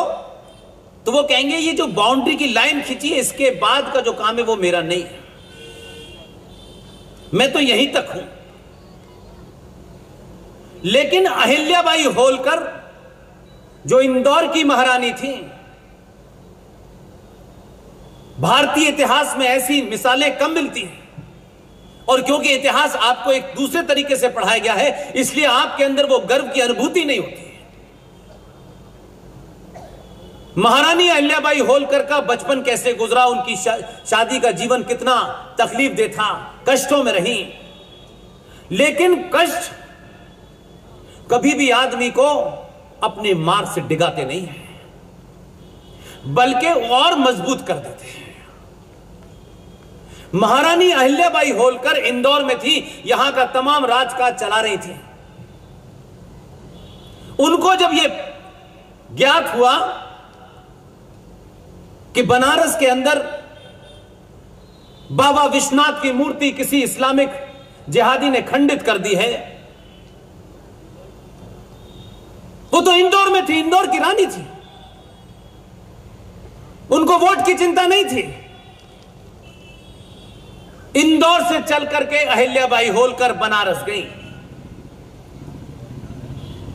तो वो कहेंगे ये जो बाउंड्री की लाइन खींची है इसके बाद का जो काम है वो मेरा नहीं है, मैं तो यहीं तक हूं। लेकिन अहिल्याबाई होलकर जो इंदौर की महारानी थी, भारतीय इतिहास में ऐसी मिसालें कम मिलती हैं। और क्योंकि इतिहास आपको एक दूसरे तरीके से पढ़ाया गया है, इसलिए आपके अंदर वो गर्व की अनुभूति नहीं होती। महारानी अहिल्याबाई होलकर का बचपन कैसे गुजरा, उनकी शादी का जीवन कितना तकलीफदेह था, कष्टों में रही। लेकिन कष्ट कभी भी आदमी को अपने मार्ग से डिगाते नहीं हैं, बल्कि और मजबूत कर देते हैं। महारानी अहिल्याबाई होलकर इंदौर में थी, यहां का तमाम राजकाज चला रही थी। उनको जब यह ज्ञात हुआ कि बनारस के अंदर बाबा विश्वनाथ की मूर्ति किसी इस्लामिक जिहादी ने खंडित कर दी है। वो तो इंदौर में थी, इंदौर की रानी थी, उनको वोट की चिंता नहीं थी। इंदौर से चल करके अहिल्याबाई होलकर बनारस गई,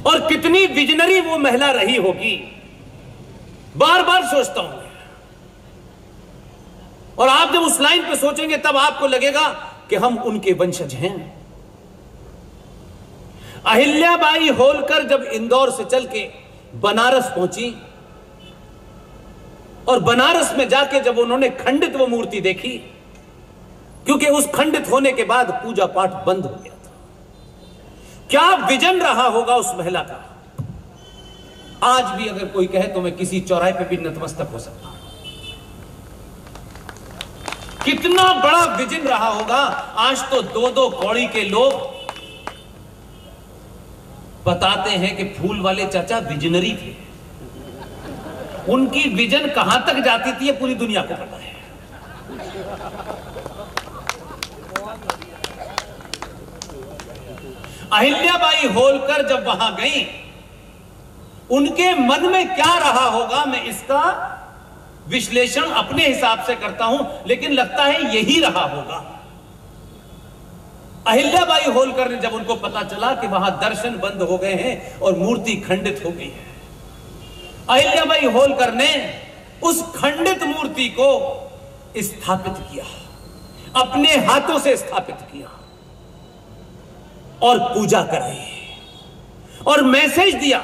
और कितनी विजनरी वो महिला रही होगी, बार बार सोचता हूं। और आप जब उस लाइन पे सोचेंगे तब आपको लगेगा कि हम उनके वंशज हैं। अहिल्याबाई होलकर जब इंदौर से चल के बनारस पहुंची, और बनारस में जाके जब उन्होंने खंडित वो मूर्ति देखी, क्योंकि उस खंडित होने के बाद पूजा पाठ बंद हो गया था, क्या विजन रहा होगा उस महिला का। आज भी अगर कोई कहे तो मैं किसी चौराहे पे भी नतमस्तक हो सकता हूं। कितना बड़ा विजन रहा होगा। आज तो दो दो कौड़ी के लोग बताते हैं कि फूल वाले चाचा विजनरी थे। उनकी विजन कहां तक जाती थी ये पूरी दुनिया को पता है। अहिल्याबाई होलकर जब वहां गई, उनके मन में क्या रहा होगा, मैं इसका विश्लेषण अपने हिसाब से करता हूं, लेकिन लगता है यही रहा होगा। अहिल्याबाई होलकर ने जब उनको पता चला कि वहां दर्शन बंद हो गए हैं और मूर्ति खंडित हो गई है, अहिल्याबाई होलकर ने उस खंडित मूर्ति को स्थापित किया, अपने हाथों से स्थापित किया और पूजा कराई, और मैसेज दिया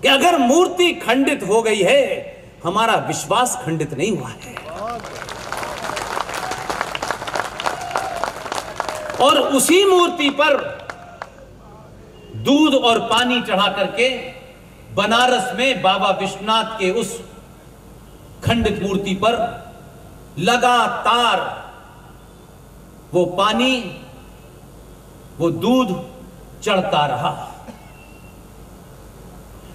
कि अगर मूर्ति खंडित हो गई है, हमारा विश्वास खंडित नहीं हुआ है। और उसी मूर्ति पर दूध और पानी चढ़ा करके बनारस में बाबा विश्वनाथ के उस खंडित मूर्ति पर लगातार वो पानी, वो दूध चढ़ता रहा।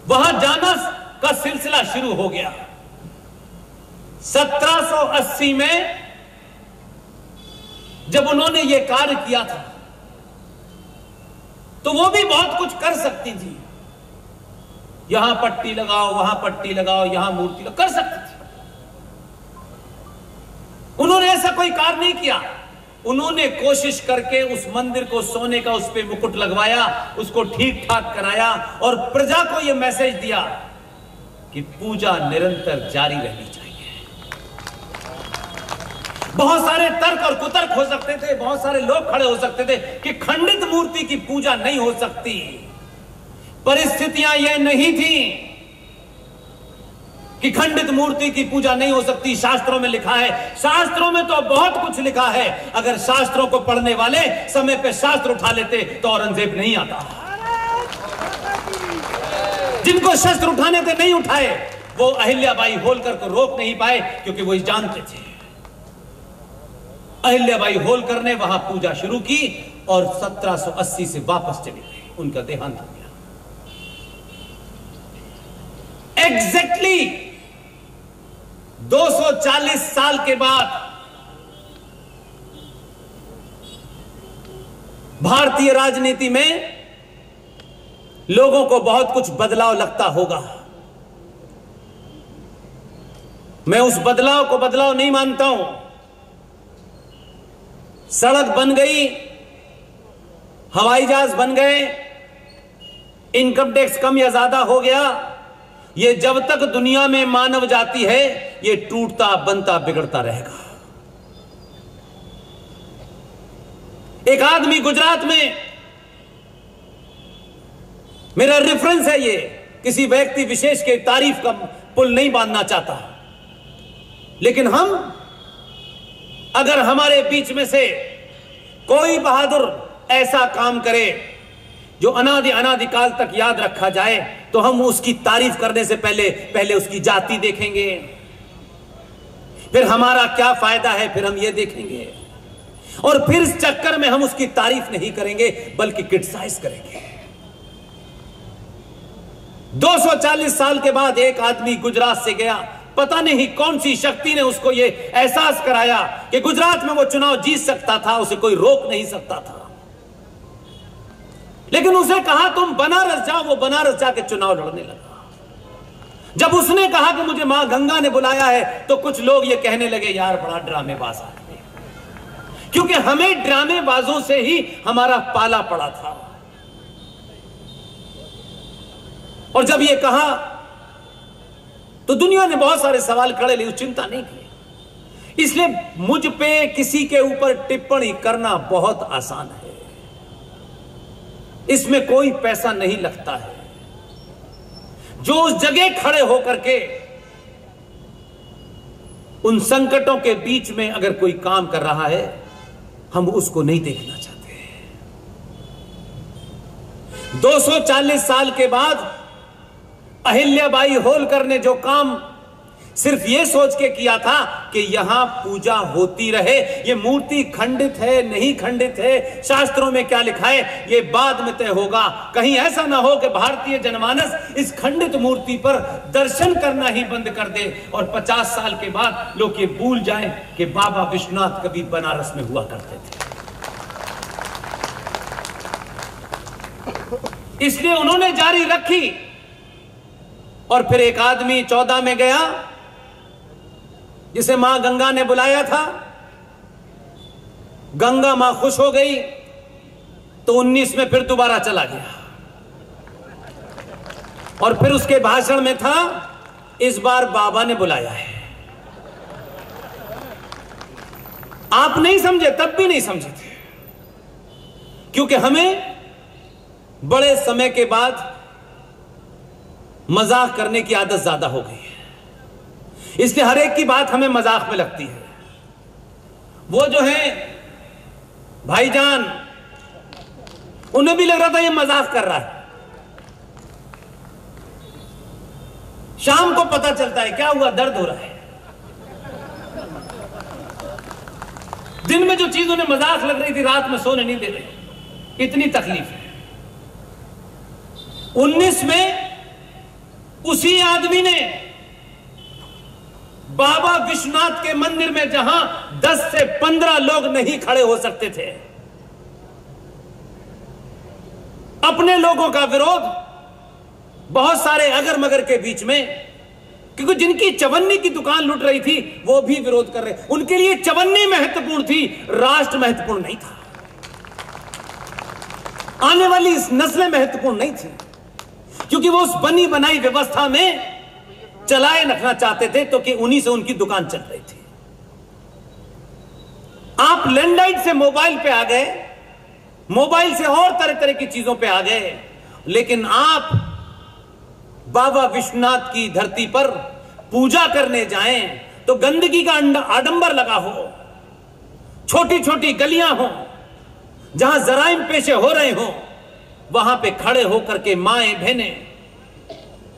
वहां जाना का सिलसिला शुरू हो गया। 1780 में जब उन्होंने ये कार्य किया था, तो वो भी बहुत कुछ कर सकती थी। यहां पट्टी लगाओ, वहां पट्टी लगाओ, यहां मूर्ति लगाओ, कर सकती थी। उन्होंने ऐसा कोई कार्य नहीं किया। उन्होंने कोशिश करके उस मंदिर को सोने का उस पे मुकुट लगवाया, उसको ठीक ठाक कराया, और प्रजा को यह मैसेज दिया कि पूजा निरंतर जारी रहनी चाहिए। बहुत सारे तर्क और कुतर्क हो सकते थे, बहुत सारे लोग खड़े हो सकते थे कि खंडित मूर्ति की पूजा नहीं हो सकती। परिस्थितियां यह नहीं थी कि खंडित मूर्ति की पूजा नहीं हो सकती। शास्त्रों में लिखा है, शास्त्रों में तो बहुत कुछ लिखा है। अगर शास्त्रों को पढ़ने वाले समय पे शास्त्र उठा लेते तो औरंगजेब नहीं आता। जिनको शस्त्र उठाने थे नहीं उठाए, वो अहिल्याबाई होलकर को रोक नहीं पाए, क्योंकि वो जानते थे। अहिल्याबाई होलकर ने वहां पूजा शुरू की और 1780 से वापस चली गई, उनका देहांत हो गया। एग्जैक्टली 240 साल के बाद भारतीय राजनीति में लोगों को बहुत कुछ बदलाव लगता होगा। मैं उस बदलाव को बदलाव नहीं मानता हूं। सड़क बन गई, हवाई जहाज बन गए, इनकम टैक्स कम या ज्यादा हो गया, ये जब तक दुनिया में मानव जाति है, ये टूटता बनता बिगड़ता रहेगा। एक आदमी गुजरात में, मेरा रेफरेंस है ये, किसी व्यक्ति विशेष के तारीफ का पुल नहीं बांधना चाहता, लेकिन हम अगर हमारे बीच में से कोई बहादुर ऐसा काम करे जो अनादिकाल तक याद रखा जाए, तो हम उसकी तारीफ करने से पहले उसकी जाति देखेंगे, फिर हमारा क्या फायदा है, फिर हम ये देखेंगे, और फिर इस चक्कर में हम उसकी तारीफ नहीं करेंगे बल्कि क्रिटिसाइज करेंगे। 240 साल के बाद एक आदमी गुजरात से गया, पता नहीं कौन सी शक्ति ने उसको ये एहसास कराया कि गुजरात में वो चुनाव जीत सकता था, उसे कोई रोक नहीं सकता था। लेकिन उसे कहा तुम बनारस जाओ, वो बनारस जाके चुनाव लड़ने लगा। जब उसने कहा कि मुझे मां गंगा ने बुलाया है, तो कुछ लोग ये कहने लगे यार बड़ा ड्रामेबाज आदमी है, क्योंकि हमें ड्रामेबाजों से ही हमारा पाला पड़ा था। और जब ये कहा तो दुनिया ने बहुत सारे सवाल खड़े, लेकिन चिंता नहीं की। इसलिए मुझ पे किसी के ऊपर टिप्पणी करना बहुत आसान है, इसमें कोई पैसा नहीं लगता है। जो उस जगह खड़े होकर के उन संकटों के बीच में अगर कोई काम कर रहा है, हम उसको नहीं देखना चाहते। 240 साल के बाद अहिल्याबाई होलकर ने जो काम सिर्फ ये सोच के किया था कि यहां पूजा होती रहे, ये मूर्ति खंडित है नहीं खंडित है, शास्त्रों में क्या लिखा है ये बाद में तय होगा। कहीं ऐसा ना हो कि भारतीय जनमानस इस खंडित मूर्ति पर दर्शन करना ही बंद कर दे और 50 साल के बाद लोग ये भूल जाएं कि बाबा विश्वनाथ कभी बनारस में हुआ करते थे। इसलिए उन्होंने जारी रखी। और फिर एक आदमी 14 में गया जिसे मां गंगा ने बुलाया था, गंगा मां खुश हो गई, तो 19 में फिर दोबारा चला गया। और फिर उसके भाषण में था इस बार बाबा ने बुलाया है। आप नहीं समझे, तब भी नहीं समझे थे, क्योंकि हमें बड़े समय के बाद मजाक करने की आदत ज्यादा हो गई है, इसलिए हर एक की बात हमें मजाक में लगती है। वो जो है भाईजान, उन्हें भी लग रहा था ये मजाक कर रहा है। शाम को पता चलता है क्या हुआ, दर्द हो रहा है। दिन में जो चीज उन्हें मजाक लग रही थी, रात में सोने नहीं दे रही, इतनी तकलीफ है। 19 में उसी आदमी ने बाबा विश्वनाथ के मंदिर में, जहां 10 से 15 लोग नहीं खड़े हो सकते थे, अपने लोगों का विरोध बहुत सारे अगर मगर के बीच में, क्योंकि जिनकी चवन्नी की दुकान लुट रही थी वो भी विरोध कर रहे, उनके लिए चवन्नी महत्वपूर्ण थी, राष्ट्र महत्वपूर्ण नहीं था, आने वाली इस नस्लें महत्वपूर्ण नहीं थी, क्योंकि वो उस बनी बनाई व्यवस्था में चलाए रखना चाहते थे, तो कि उन्हीं से उनकी दुकान चल रही थी। आप लैंडलाइन से मोबाइल पे आ गए, मोबाइल से और तरह तरह की चीजों पे आ गए, लेकिन आप बाबा विश्वनाथ की धरती पर पूजा करने जाएं तो गंदगी का आडंबर लगा हो, छोटी छोटी गलियां हो, जहां जराइम पेशे हो रहे हो, वहां पे खड़े होकर के माएं बहनें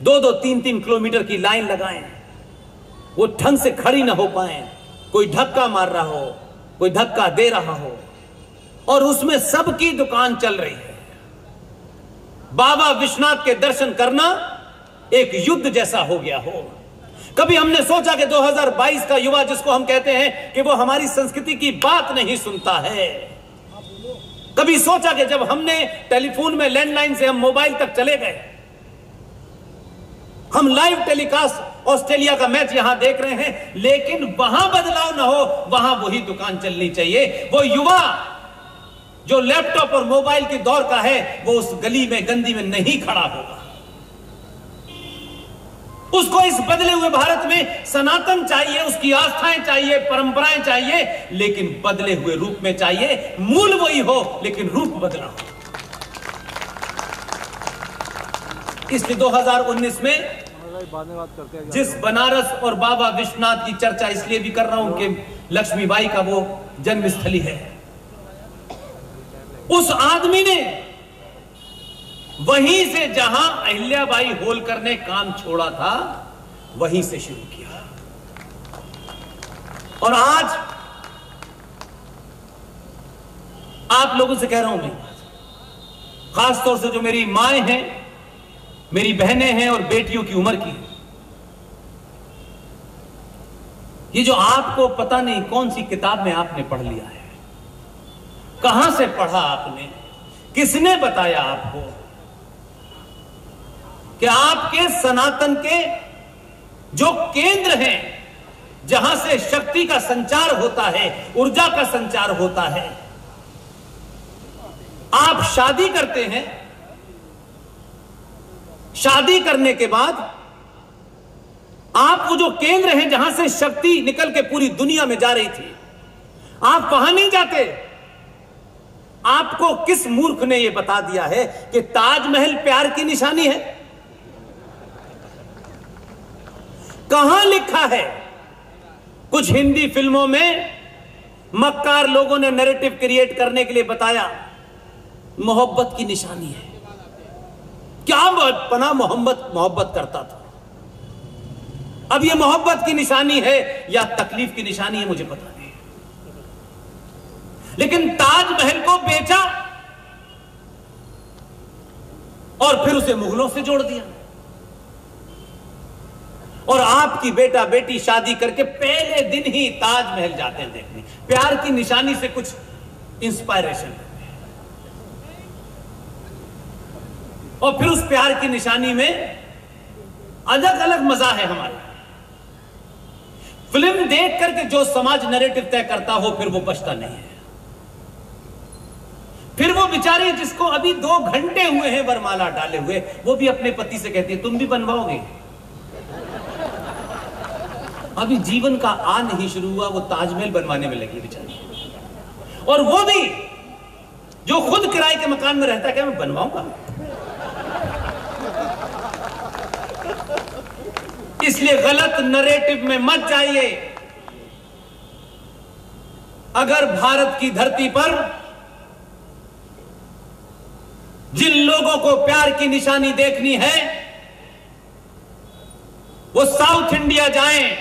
2-2, 3-3 किलोमीटर की लाइन लगाएं, वो ढंग से खड़ी ना हो पाए, कोई धक्का मार रहा हो, कोई धक्का दे रहा हो, और उसमें सबकी दुकान चल रही है। बाबा विश्वनाथ के दर्शन करना एक युद्ध जैसा हो गया हो। कभी हमने सोचा कि 2022 का युवा, जिसको हम कहते हैं कि वो हमारी संस्कृति की बात नहीं सुनता है, कभी सोचा कि जब हमने टेलीफोन में लैंडलाइन से हम मोबाइल तक चले गए, हम लाइव टेलीकास्ट ऑस्ट्रेलिया का मैच यहां देख रहे हैं, लेकिन वहां बदलाव ना हो, वहां वही दुकान चलनी चाहिए। वो युवा जो लैपटॉप और मोबाइल के दौर का है, वो उस गली में गंदी में नहीं खड़ा होगा। उसको इस बदले हुए भारत में सनातन चाहिए, उसकी आस्थाएं चाहिए, परंपराएं चाहिए, लेकिन बदले हुए रूप में चाहिए। मूल वही हो लेकिन रूप बदला हो। इसलिए 2019 में बाद में बात करते हैं। जिस बनारस और बाबा विश्वनाथ की चर्चा इसलिए भी कर रहा हूं, उनके लक्ष्मीबाई का वो जन्मस्थली है। उस आदमी ने वहीं से, जहां अहिल्याबाई होलकर ने काम छोड़ा था, वहीं से शुरू किया। और आज आप लोगों से कह रहा हूं मैं, खासतौर से जो मेरी माएं हैं, मेरी बहनें हैं और बेटियों की उम्र की, ये जो आपको पता नहीं कौन सी किताब में आपने पढ़ लिया है, कहां से पढ़ा आपने, किसने बताया आपको कि आपके सनातन के जो केंद्र हैं, जहां से शक्ति का संचार होता है, ऊर्जा का संचार होता है, आप शादी करते हैं, शादी करने के बाद आप वो जो केंद्र हैं जहां से शक्ति निकल के पूरी दुनिया में जा रही थी, आप वहां नहीं जाते। आपको किस मूर्ख ने यह बता दिया है कि ताजमहल प्यार की निशानी है? कहां लिखा है? कुछ हिंदी फिल्मों में मक्कार लोगों ने नैरेटिव क्रिएट करने के लिए बताया मोहब्बत की निशानी है। क्या पना मोहब्बत करता था। अब यह मोहब्बत की निशानी है या तकलीफ की निशानी है मुझे पता नहीं, लेकिन ताजमहल को बेचा और फिर उसे मुगलों से जोड़ दिया। और आपकी बेटा बेटी शादी करके पहले दिन ही ताजमहल जाते हैं देखने, प्यार की निशानी से कुछ इंस्पायरेशन, और फिर उस प्यार की निशानी में अलग अलग मजा है हमारा। फिल्म देख करके जो समाज नैरेटिव तय करता हो फिर वो बचता नहीं है। फिर वो बेचारी जिसको अभी 2 घंटे हुए हैं वरमाला डाले हुए, वो भी अपने पति से कहती है तुम भी बनवाओगे। अभी जीवन का आ नहीं शुरू हुआ, वो ताजमहल बनवाने में लगी बेचारी। और वो भी जो खुद किराए के मकान में रहता है, क्या मैं बनवाऊंगा? इसलिए गलत नैरेटिव में मत जाइए। अगर भारत की धरती पर जिन लोगों को प्यार की निशानी देखनी है वो साउथ इंडिया जाएं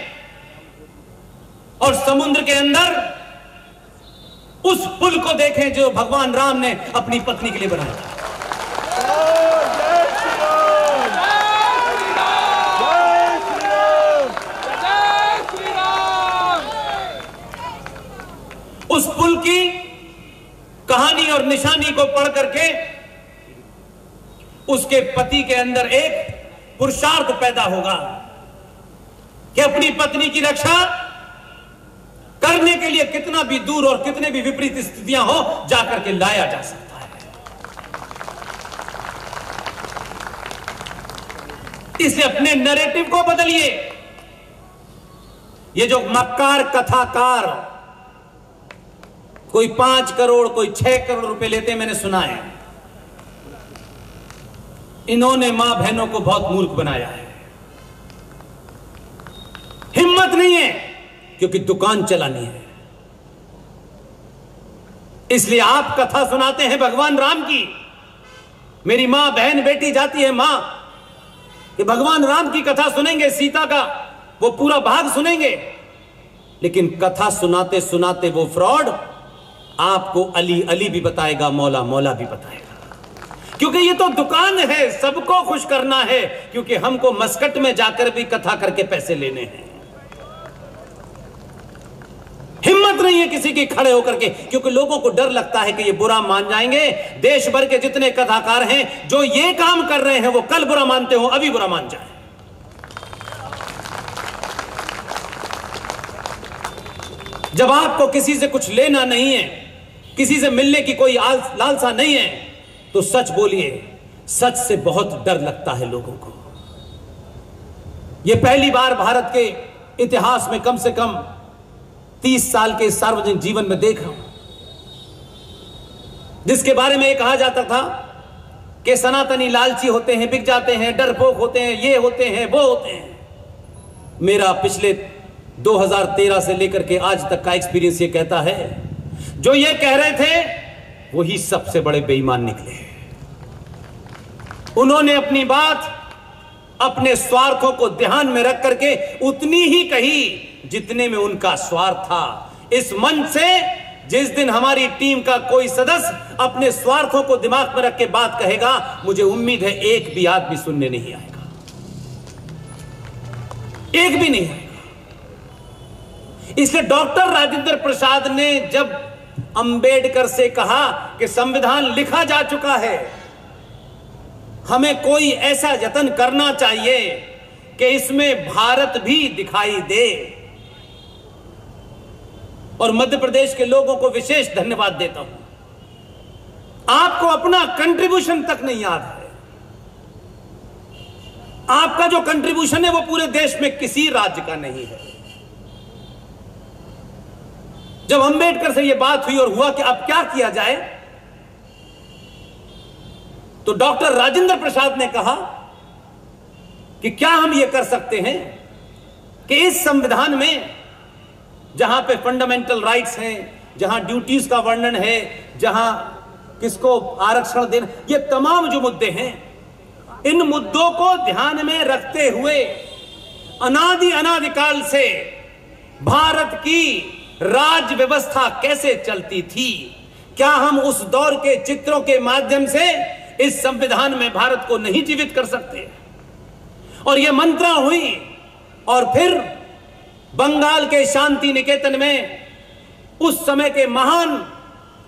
और समुद्र के अंदर उस पुल को देखें जो भगवान राम ने अपनी पत्नी के लिए बनाया। उस पुल की कहानी और निशानी को पढ़ करके उसके पति के अंदर एक पुरुषार्थ पैदा होगा कि अपनी पत्नी की रक्षा करने के लिए कितना भी दूर और कितने भी विपरीत स्थितियां हो जाकर के लाया जा सकता है। इसलिए अपने नैरेटिव को बदलिए। ये जो मक्कार कथाकार कोई 5 करोड़ कोई 6 करोड़ रुपए लेते हैं, मैंने सुना है, इन्होंने मां बहनों को बहुत मूर्ख बनाया है। हिम्मत नहीं है क्योंकि दुकान चलानी है। इसलिए आप कथा सुनाते हैं भगवान राम की। मेरी मां बहन बेटी जाती है मां कि भगवान राम की कथा सुनेंगे, सीता का वो पूरा भाग सुनेंगे, लेकिन कथा सुनाते सुनाते वो फ्रॉड आपको अली अली भी बताएगा, मौला मौला भी बताएगा। क्योंकि ये तो दुकान है, सबको खुश करना है, क्योंकि हमको मस्कट में जाकर भी कथा करके पैसे लेने हैं। हिम्मत नहीं है किसी की खड़े होकर के, क्योंकि लोगों को डर लगता है कि ये बुरा मान जाएंगे। देश भर के जितने कथाकार हैं जो ये काम कर रहे हैं वो कल बुरा मानते हो, अभी बुरा मान जाए। जब आपको किसी से कुछ लेना नहीं है, किसी से मिलने की कोई लालसा नहीं है, तो सच बोलिए। सच से बहुत डर लगता है लोगों को। यह पहली बार भारत के इतिहास में कम से कम 30 साल के सार्वजनिक जीवन में देख रहा हूं, जिसके बारे में यह कहा जाता था कि सनातनी लालची होते हैं, बिक जाते हैं, डरपोक होते हैं, ये होते हैं, वो होते हैं। मेरा पिछले 2013 से लेकर के आज तक का एक्सपीरियंस ये कहता है, जो ये कह रहे थे वही सबसे बड़े बेईमान निकले। उन्होंने अपनी बात अपने स्वार्थों को ध्यान में रख करके उतनी ही कही जितने में उनका स्वार्थ था। इस मंच से जिस दिन हमारी टीम का कोई सदस्य अपने स्वार्थों को दिमाग में रख के बात कहेगा, मुझे उम्मीद है एक भी आदमी सुनने नहीं आएगा, एक भी नहीं आएगा। इसलिए डॉक्टर राजेंद्र प्रसाद ने जब अंबेडकर से कहा कि संविधान लिखा जा चुका है, हमें कोई ऐसा यत्न करना चाहिए कि इसमें भारत भी दिखाई दे, और मध्य प्रदेश के लोगों को विशेष धन्यवाद देता हूं। आपको अपना कंट्रीब्यूशन तक नहीं याद है। आपका जो कंट्रीब्यूशन है वो पूरे देश में किसी राज्य का नहीं है। जब अंबेडकर से यह बात हुई और हुआ कि अब क्या किया जाए, तो डॉक्टर राजेंद्र प्रसाद ने कहा कि क्या हम यह कर सकते हैं कि इस संविधान में जहां पे फंडामेंटल राइट्स हैं, जहां ड्यूटीज का वर्णन है, जहां किसको आरक्षण देना, ये तमाम जो मुद्दे हैं, इन मुद्दों को ध्यान में रखते हुए अनादिकाल से भारत की राज व्यवस्था कैसे चलती थी, क्या हम उस दौर के चित्रों के माध्यम से इस संविधान में भारत को नहीं जीवित कर सकते? और यह मंत्रा हुई, और फिर बंगाल के शांति निकेतन में उस समय के महान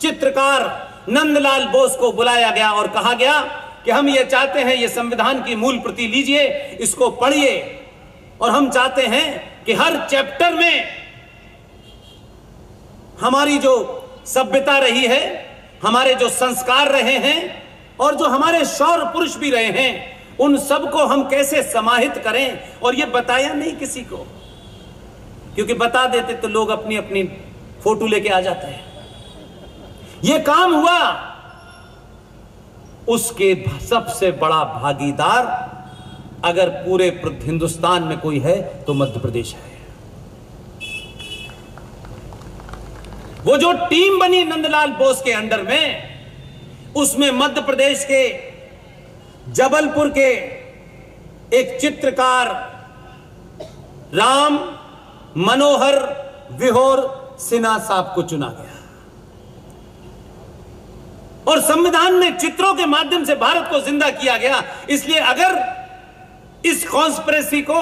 चित्रकार नंदलाल बोस को बुलाया गया और कहा गया कि हम ये चाहते हैं, ये संविधान की मूल प्रति लीजिए, इसको पढ़िए, और हम चाहते हैं कि हर चैप्टर में हमारी जो सभ्यता रही है, हमारे जो संस्कार रहे हैं, और जो हमारे शौर्य पुरुष भी रहे हैं, उन सबको हम कैसे समाहित करें। और ये बताया नहीं किसी को, क्योंकि बता देते तो लोग अपनी अपनी फोटो लेके आ जाते हैं। ये काम हुआ, उसके सबसे बड़ा भागीदार अगर पूरे हिंदुस्तान में कोई है तो मध्य प्रदेश है। वो जो टीम बनी नंदलाल बोस के अंडर में, उसमें मध्य प्रदेश के जबलपुर के एक चित्रकार राम मनोहर विहोर सिन्हा साहब को चुना गया, और संविधान में चित्रों के माध्यम से भारत को जिंदा किया गया। इसलिए अगर इस कॉन्स्पिरेसी को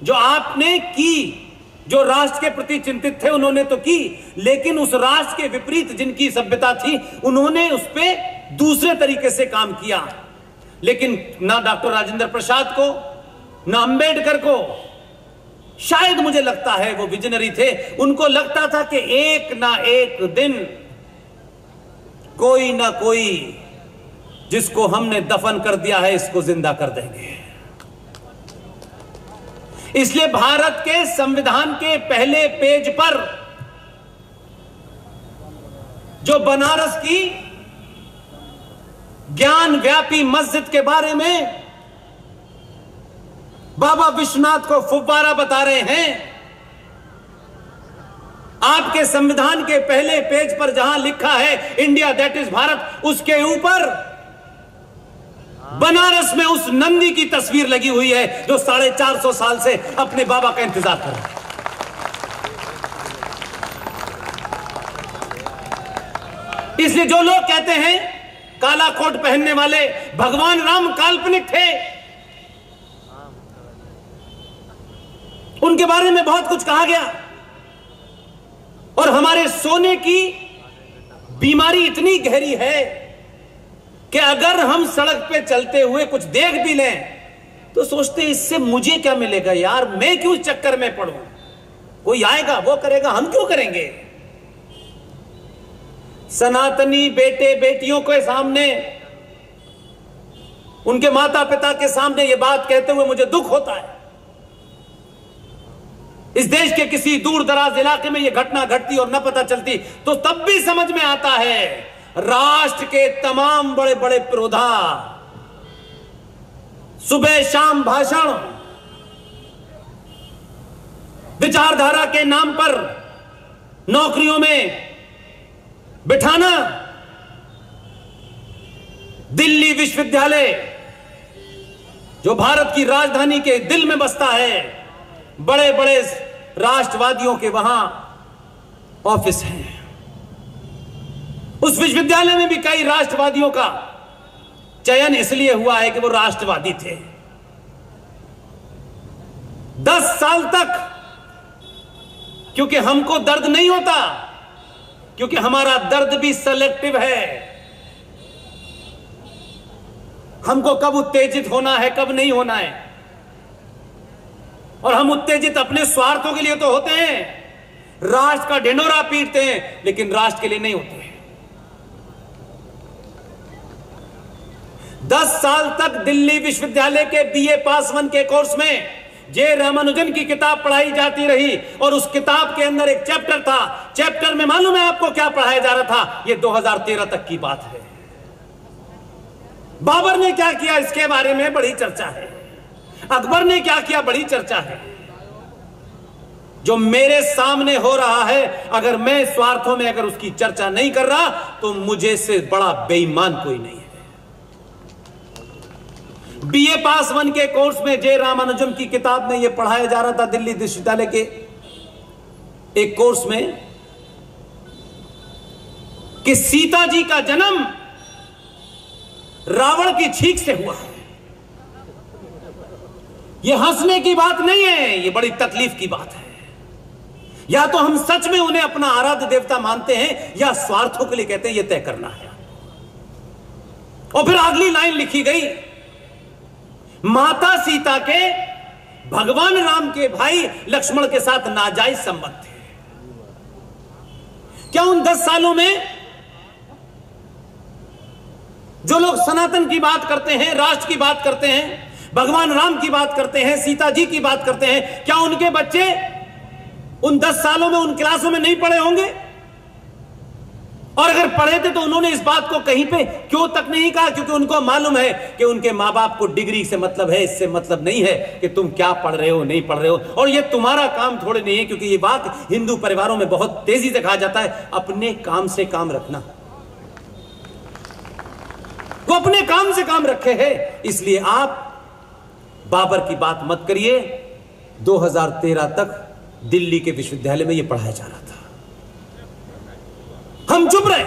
जो आपने की, जो राष्ट्र के प्रति चिंतित थे उन्होंने तो की, लेकिन उस राष्ट्र के विपरीत जिनकी सभ्यता थी उन्होंने उस पर दूसरे तरीके से काम किया। लेकिन ना डॉक्टर राजेंद्र प्रसाद को, ना अंबेडकर को, शायद मुझे लगता है वो विजनरी थे, उनको लगता था कि एक ना एक दिन कोई ना कोई जिसको हमने दफन कर दिया है इसको जिंदा कर देंगे। इसलिए भारत के संविधान के पहले पेज पर जो बनारस की ज्ञान व्यापी मस्जिद के बारे में बाबा विश्वनाथ को फुव्वारा बता रहे हैं, आपके संविधान के पहले पेज पर जहां लिखा है इंडिया दैट इज भारत, उसके ऊपर बनारस में उस नंदी की तस्वीर लगी हुई है जो 450 साल से अपने बाबा का इंतजार कर रहा है। इसलिए जो लोग कहते हैं काला कोट पहनने वाले भगवान राम काल्पनिक थे, उनके बारे में बहुत कुछ कहा गया, और हमारे सोने की बीमारी इतनी गहरी है कि अगर हम सड़क पे चलते हुए कुछ देख भी लें तो सोचते इससे मुझे क्या मिलेगा यार, मैं क्यों इस चक्कर में पड़ूं, कोई आएगा वो करेगा, हम क्यों करेंगे। सनातनी बेटे बेटियों के सामने, उनके माता पिता के सामने ये बात कहते हुए मुझे दुख होता है। इस देश के किसी दूर दराज इलाके में यह घटना घटती और न पता चलती तो तब भी समझ में आता है। राष्ट्र के तमाम बड़े बड़े पुरोधा सुबह शाम भाषण, विचारधारा के नाम पर नौकरियों में बिठाना, दिल्ली विश्वविद्यालय जो भारत की राजधानी के दिल में बसता है, बड़े बड़े राष्ट्रवादियों के वहां ऑफिस हैं। उस विश्वविद्यालय में भी कई राष्ट्रवादियों का चयन इसलिए हुआ है कि वो राष्ट्रवादी थे। 10 साल तक क्योंकि हमको दर्द नहीं होता, क्योंकि हमारा दर्द भी सेलेक्टिव है। हमको कब उत्तेजित होना है, कब नहीं होना है। और हम उत्तेजित अपने स्वार्थों के लिए तो होते हैं, राष्ट्र का ढिंढोरा पीटते हैं, लेकिन राष्ट्र के लिए नहीं होते हैं। 10 साल तक दिल्ली विश्वविद्यालय के बीए पास 1 के कोर्स में जे रामानुजन की किताब पढ़ाई जाती रही, और उस किताब के अंदर एक चैप्टर था। चैप्टर में मालूम है आपको क्या पढ़ाया जा रहा था? यह 2013 तक की बात है। बाबर ने क्या किया इसके बारे में बड़ी चर्चा है, अकबर ने क्या किया बड़ी चर्चा है। जो मेरे सामने हो रहा है, अगर मैं स्वार्थों में अगर उसकी चर्चा नहीं कर रहा, तो मुझे से बड़ा बेईमान कोई नहीं है। बीए पास 1 के कोर्स में जे रामानुजम की किताब में यह पढ़ाया जा रहा था, दिल्ली विश्वविद्यालय के एक कोर्स में, कि सीता जी का जन्म रावण की छींक से हुआ है। यह हंसने की बात नहीं है, यह बड़ी तकलीफ की बात है। या तो हम सच में उन्हें अपना आराध्य देवता मानते हैं, या स्वार्थों के लिए कहते हैं, यह तय करना है। और फिर अगली लाइन लिखी गई, माता सीता के भगवान राम के भाई लक्ष्मण के साथ नाजायज संबंध थे। क्या उन 10 सालों में जो लोग सनातन की बात करते हैं, राष्ट्र की बात करते हैं, भगवान राम की बात करते हैं, सीता जी की बात करते हैं, क्या उनके बच्चे उन 10 सालों में उन क्लासों में नहीं पढ़े होंगे? और अगर पढ़े थे तो उन्होंने इस बात को कहीं पे क्यों तक नहीं कहा? क्योंकि उनको मालूम है कि उनके मां बाप को डिग्री से मतलब है, इससे मतलब नहीं है कि तुम क्या पढ़ रहे हो, नहीं पढ़ रहे हो। और ये तुम्हारा काम थोड़े नहीं है, क्योंकि ये बात हिंदू परिवारों में बहुत तेजी से कहा जाता है, अपने काम से काम रखना। वो अपने काम से काम रखे हैं, इसलिए आप बाबर की बात मत करिए। 2013 तक दिल्ली के विश्वविद्यालय में यह पढ़ाया जा रहा था, हम चुप रहे।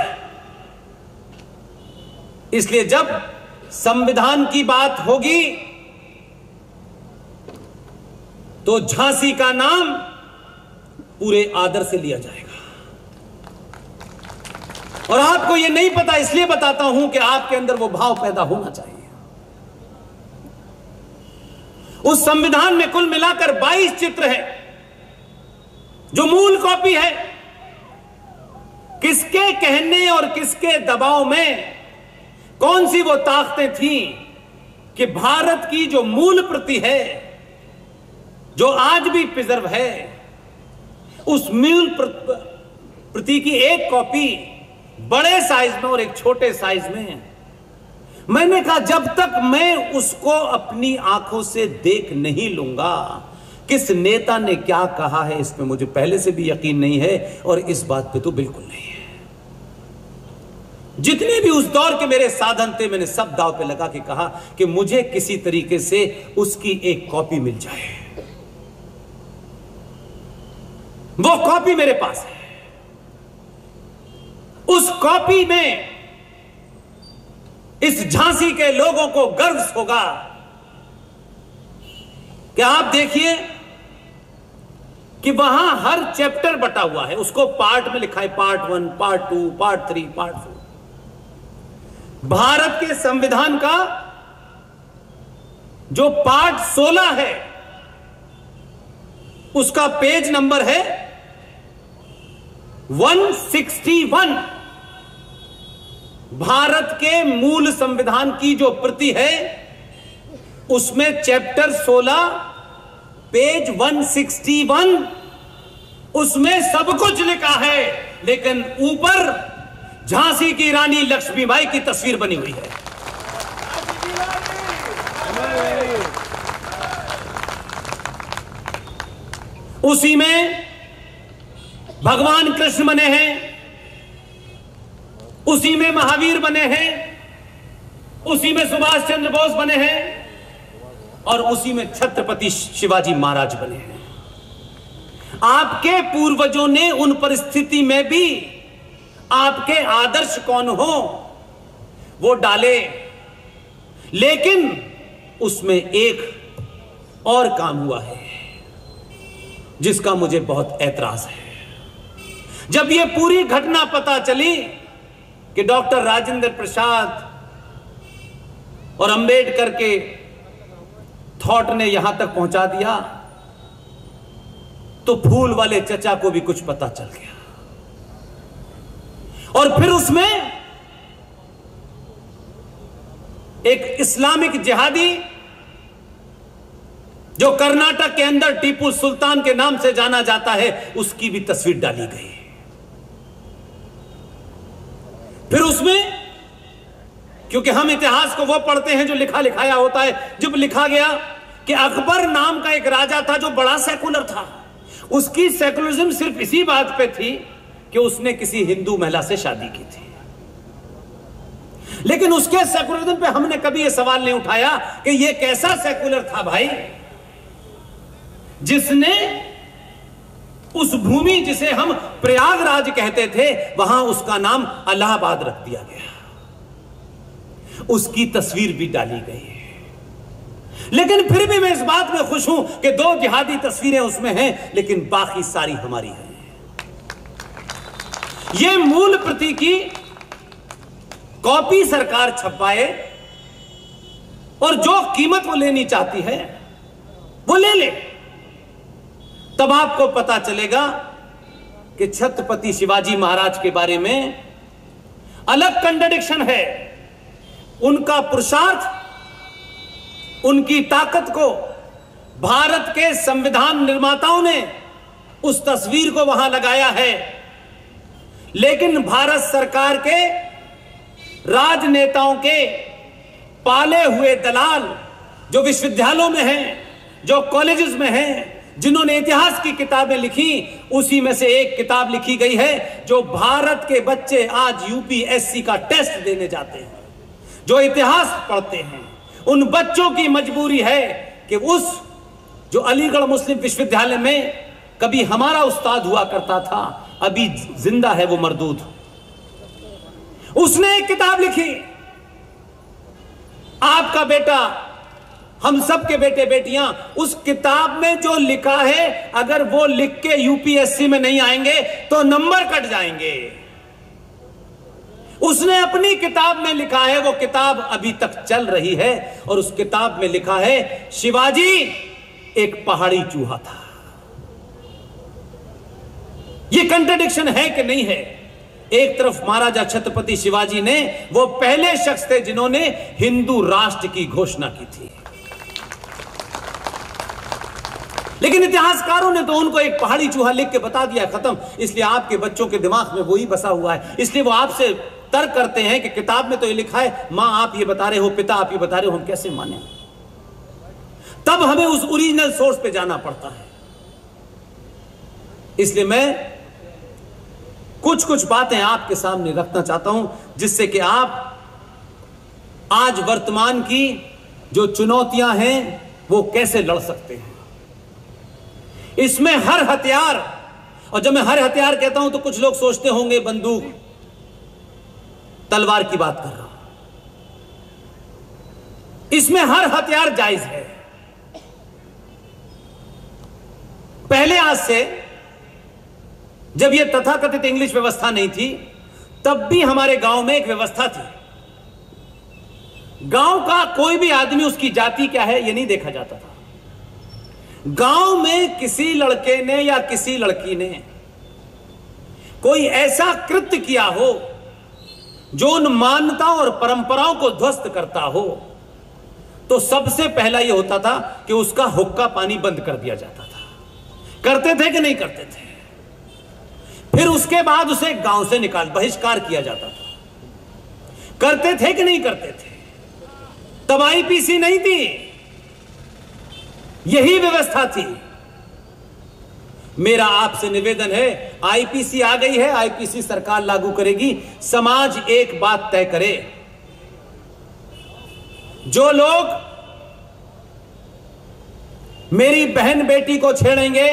इसलिए जब संविधान की बात होगी तो झांसी का नाम पूरे आदर से लिया जाएगा। और आपको यह नहीं पता, इसलिए बताता हूं कि आपके अंदर वो भाव पैदा होना चाहिए। उस संविधान में कुल मिलाकर 22 चित्र हैं, जो मूल कॉपी है। किसके कहने और किसके दबाव में कौन सी वो ताकतें थीं कि भारत की जो मूल प्रति है, जो आज भी प्रिजर्व है, उस मूल प्रति की एक कॉपी बड़े साइज में और एक छोटे साइज में, मैंने कहा जब तक मैं उसको अपनी आंखों से देख नहीं लूंगा, किस नेता ने क्या कहा है इसमें मुझे पहले से भी यकीन नहीं है, और इस बात पे तो बिल्कुल नहीं है। जितने भी उस दौर के मेरे साधन थे, मैंने सब दांव पे लगा के कहा कि मुझे किसी तरीके से उसकी एक कॉपी मिल जाए। वो कॉपी मेरे पास है। उस कॉपी में इस झांसी के लोगों को गर्व होगा कि आप देखिए कि वहां हर चैप्टर बटा हुआ है, उसको पार्ट में लिखा है, part 1, part 2, part 3, part 4। Bharat के संविधान का जो पार्ट 16 है, उसका पेज नंबर है 161। भारत के मूल संविधान की जो प्रति है, उसमें चैप्टर 16 पेज 161, उसमें सब कुछ लिखा है, लेकिन ऊपर झांसी की रानी लक्ष्मीबाई की तस्वीर बनी हुई है। उसी में भगवान कृष्ण बने हैं, उसी में महावीर बने हैं, उसी में सुभाष चंद्र बोस बने हैं, और उसी में छत्रपति शिवाजी महाराज बने हैं। आपके पूर्वजों ने उन परिस्थिति में भी आपके आदर्श कौन हो वो डाले, लेकिन उसमें एक और काम हुआ है। जिसका मुझे बहुत ऐतराज है। जब यह पूरी घटना पता चली कि डॉक्टर राजेंद्र प्रसाद और अंबेडकर के थॉट ने यहां तक पहुंचा दिया, तो फूल वाले चचा को भी कुछ पता चल गया। और फिर उसमें एक इस्लामिक जिहादी जो कर्नाटक के अंदर टीपू सुल्तान के नाम से जाना जाता है, उसकी भी तस्वीर डाली गई। फिर उसमें, क्योंकि हम इतिहास को वो पढ़ते हैं जो लिखा लिखाया होता है, जब लिखा गया कि अकबर नाम का एक राजा था जो बड़ा सेकुलर था, उसकी सेकुलरिज्म सिर्फ इसी बात पे थी कि उसने किसी हिंदू महिला से शादी की थी। लेकिन उसके सेकुलरिज्म पे हमने कभी यह सवाल नहीं उठाया कि यह कैसा सेकुलर था भाई, जिसने उस भूमि जिसे हम प्रयागराज कहते थे, वहां उसका नाम इलाहाबाद रख दिया गया। उसकी तस्वीर भी डाली गई है। लेकिन फिर भी मैं इस बात में खुश हूं कि 2 जिहादी तस्वीरें उसमें हैं, लेकिन बाकी सारी हमारी हैं। यह मूल प्रति की कॉपी सरकार छपाए और जो कीमत वो लेनी चाहती है वो ले ले, तब आपको पता चलेगा कि छत्रपति शिवाजी महाराज के बारे में अलग कंट्राडिक्शन है। उनका पुरुषार्थ, उनकी ताकत को भारत के संविधान निर्माताओं ने उस तस्वीर को वहां लगाया है, लेकिन भारत सरकार के राजनेताओं के पाले हुए दलाल जो विश्वविद्यालयों में हैं, जो कॉलेजेस में हैं, जिन्होंने इतिहास की किताबें लिखी, उसी में से एक किताब लिखी गई है जो भारत के बच्चे आज यूपीएससी का टेस्ट देने जाते हैं, जो इतिहास पढ़ते हैं, उन बच्चों की मजबूरी है कि उस जो अलीगढ़ मुस्लिम विश्वविद्यालय में कभी हमारा उस्ताद हुआ करता था, अभी जिंदा है वो मरदूद, उसने एक किताब लिखी। आपका बेटा, हम सब के बेटे बेटियां, उस किताब में जो लिखा है, अगर वो लिख के यूपीएससी में नहीं आएंगे तो नंबर कट जाएंगे। उसने अपनी किताब में लिखा है, वो किताब अभी तक चल रही है, और उस किताब में लिखा है शिवाजी एक पहाड़ी चूहा था। ये कंट्राडिक्शन है कि नहीं है? एक तरफ महाराजा छत्रपति शिवाजी ने, वो पहले शख्स थे जिन्होंने हिंदू राष्ट्र की घोषणा की थी, लेकिन इतिहासकारों ने तो उनको एक पहाड़ी चूहा लिख के बता दिया, खत्म। इसलिए आपके बच्चों के दिमाग में वही बसा हुआ है, इसलिए वो आपसे तर्क करते हैं कि किताब में तो ये लिखा है, मां आप ये बता रहे हो, पिता आप ये बता रहे हो, हम कैसे माने? तब हमें उस ओरिजिनल सोर्स पे जाना पड़ता है। इसलिए मैं कुछ कुछ बातें आपके सामने रखना चाहता हूं, जिससे कि आप आज वर्तमान की जो चुनौतियां हैं वो कैसे लड़ सकते हैं। इसमें हर हथियार, और जब मैं हर हथियार कहता हूं तो कुछ लोग सोचते होंगे बंदूक तलवार की बात कर रहा हूं, इसमें हर हथियार जायज है। पहले आज से जब यह तथाकथित इंग्लिश व्यवस्था नहीं थी, तब भी हमारे गांव में एक व्यवस्था थी। गांव का कोई भी आदमी, उसकी जाति क्या है यह नहीं देखा जाता था। गांव में किसी लड़के ने या किसी लड़की ने कोई ऐसा कृत्य किया हो जो उन मान्यताओं और परंपराओं को ध्वस्त करता हो, तो सबसे पहला यह होता था कि उसका हुक्का पानी बंद कर दिया जाता था। करते थे कि नहीं करते थे? फिर उसके बाद उसे गांव से बहिष्कार किया जाता था। करते थे कि नहीं करते थे? तब आईपीसी नहीं थी, यही व्यवस्था थी। मेरा आपसे निवेदन है, आईपीसी आ गई है, आईपीसी सरकार लागू करेगी। समाज एक बात तय करे, जो लोग मेरी बहन बेटी को छेड़ेंगे,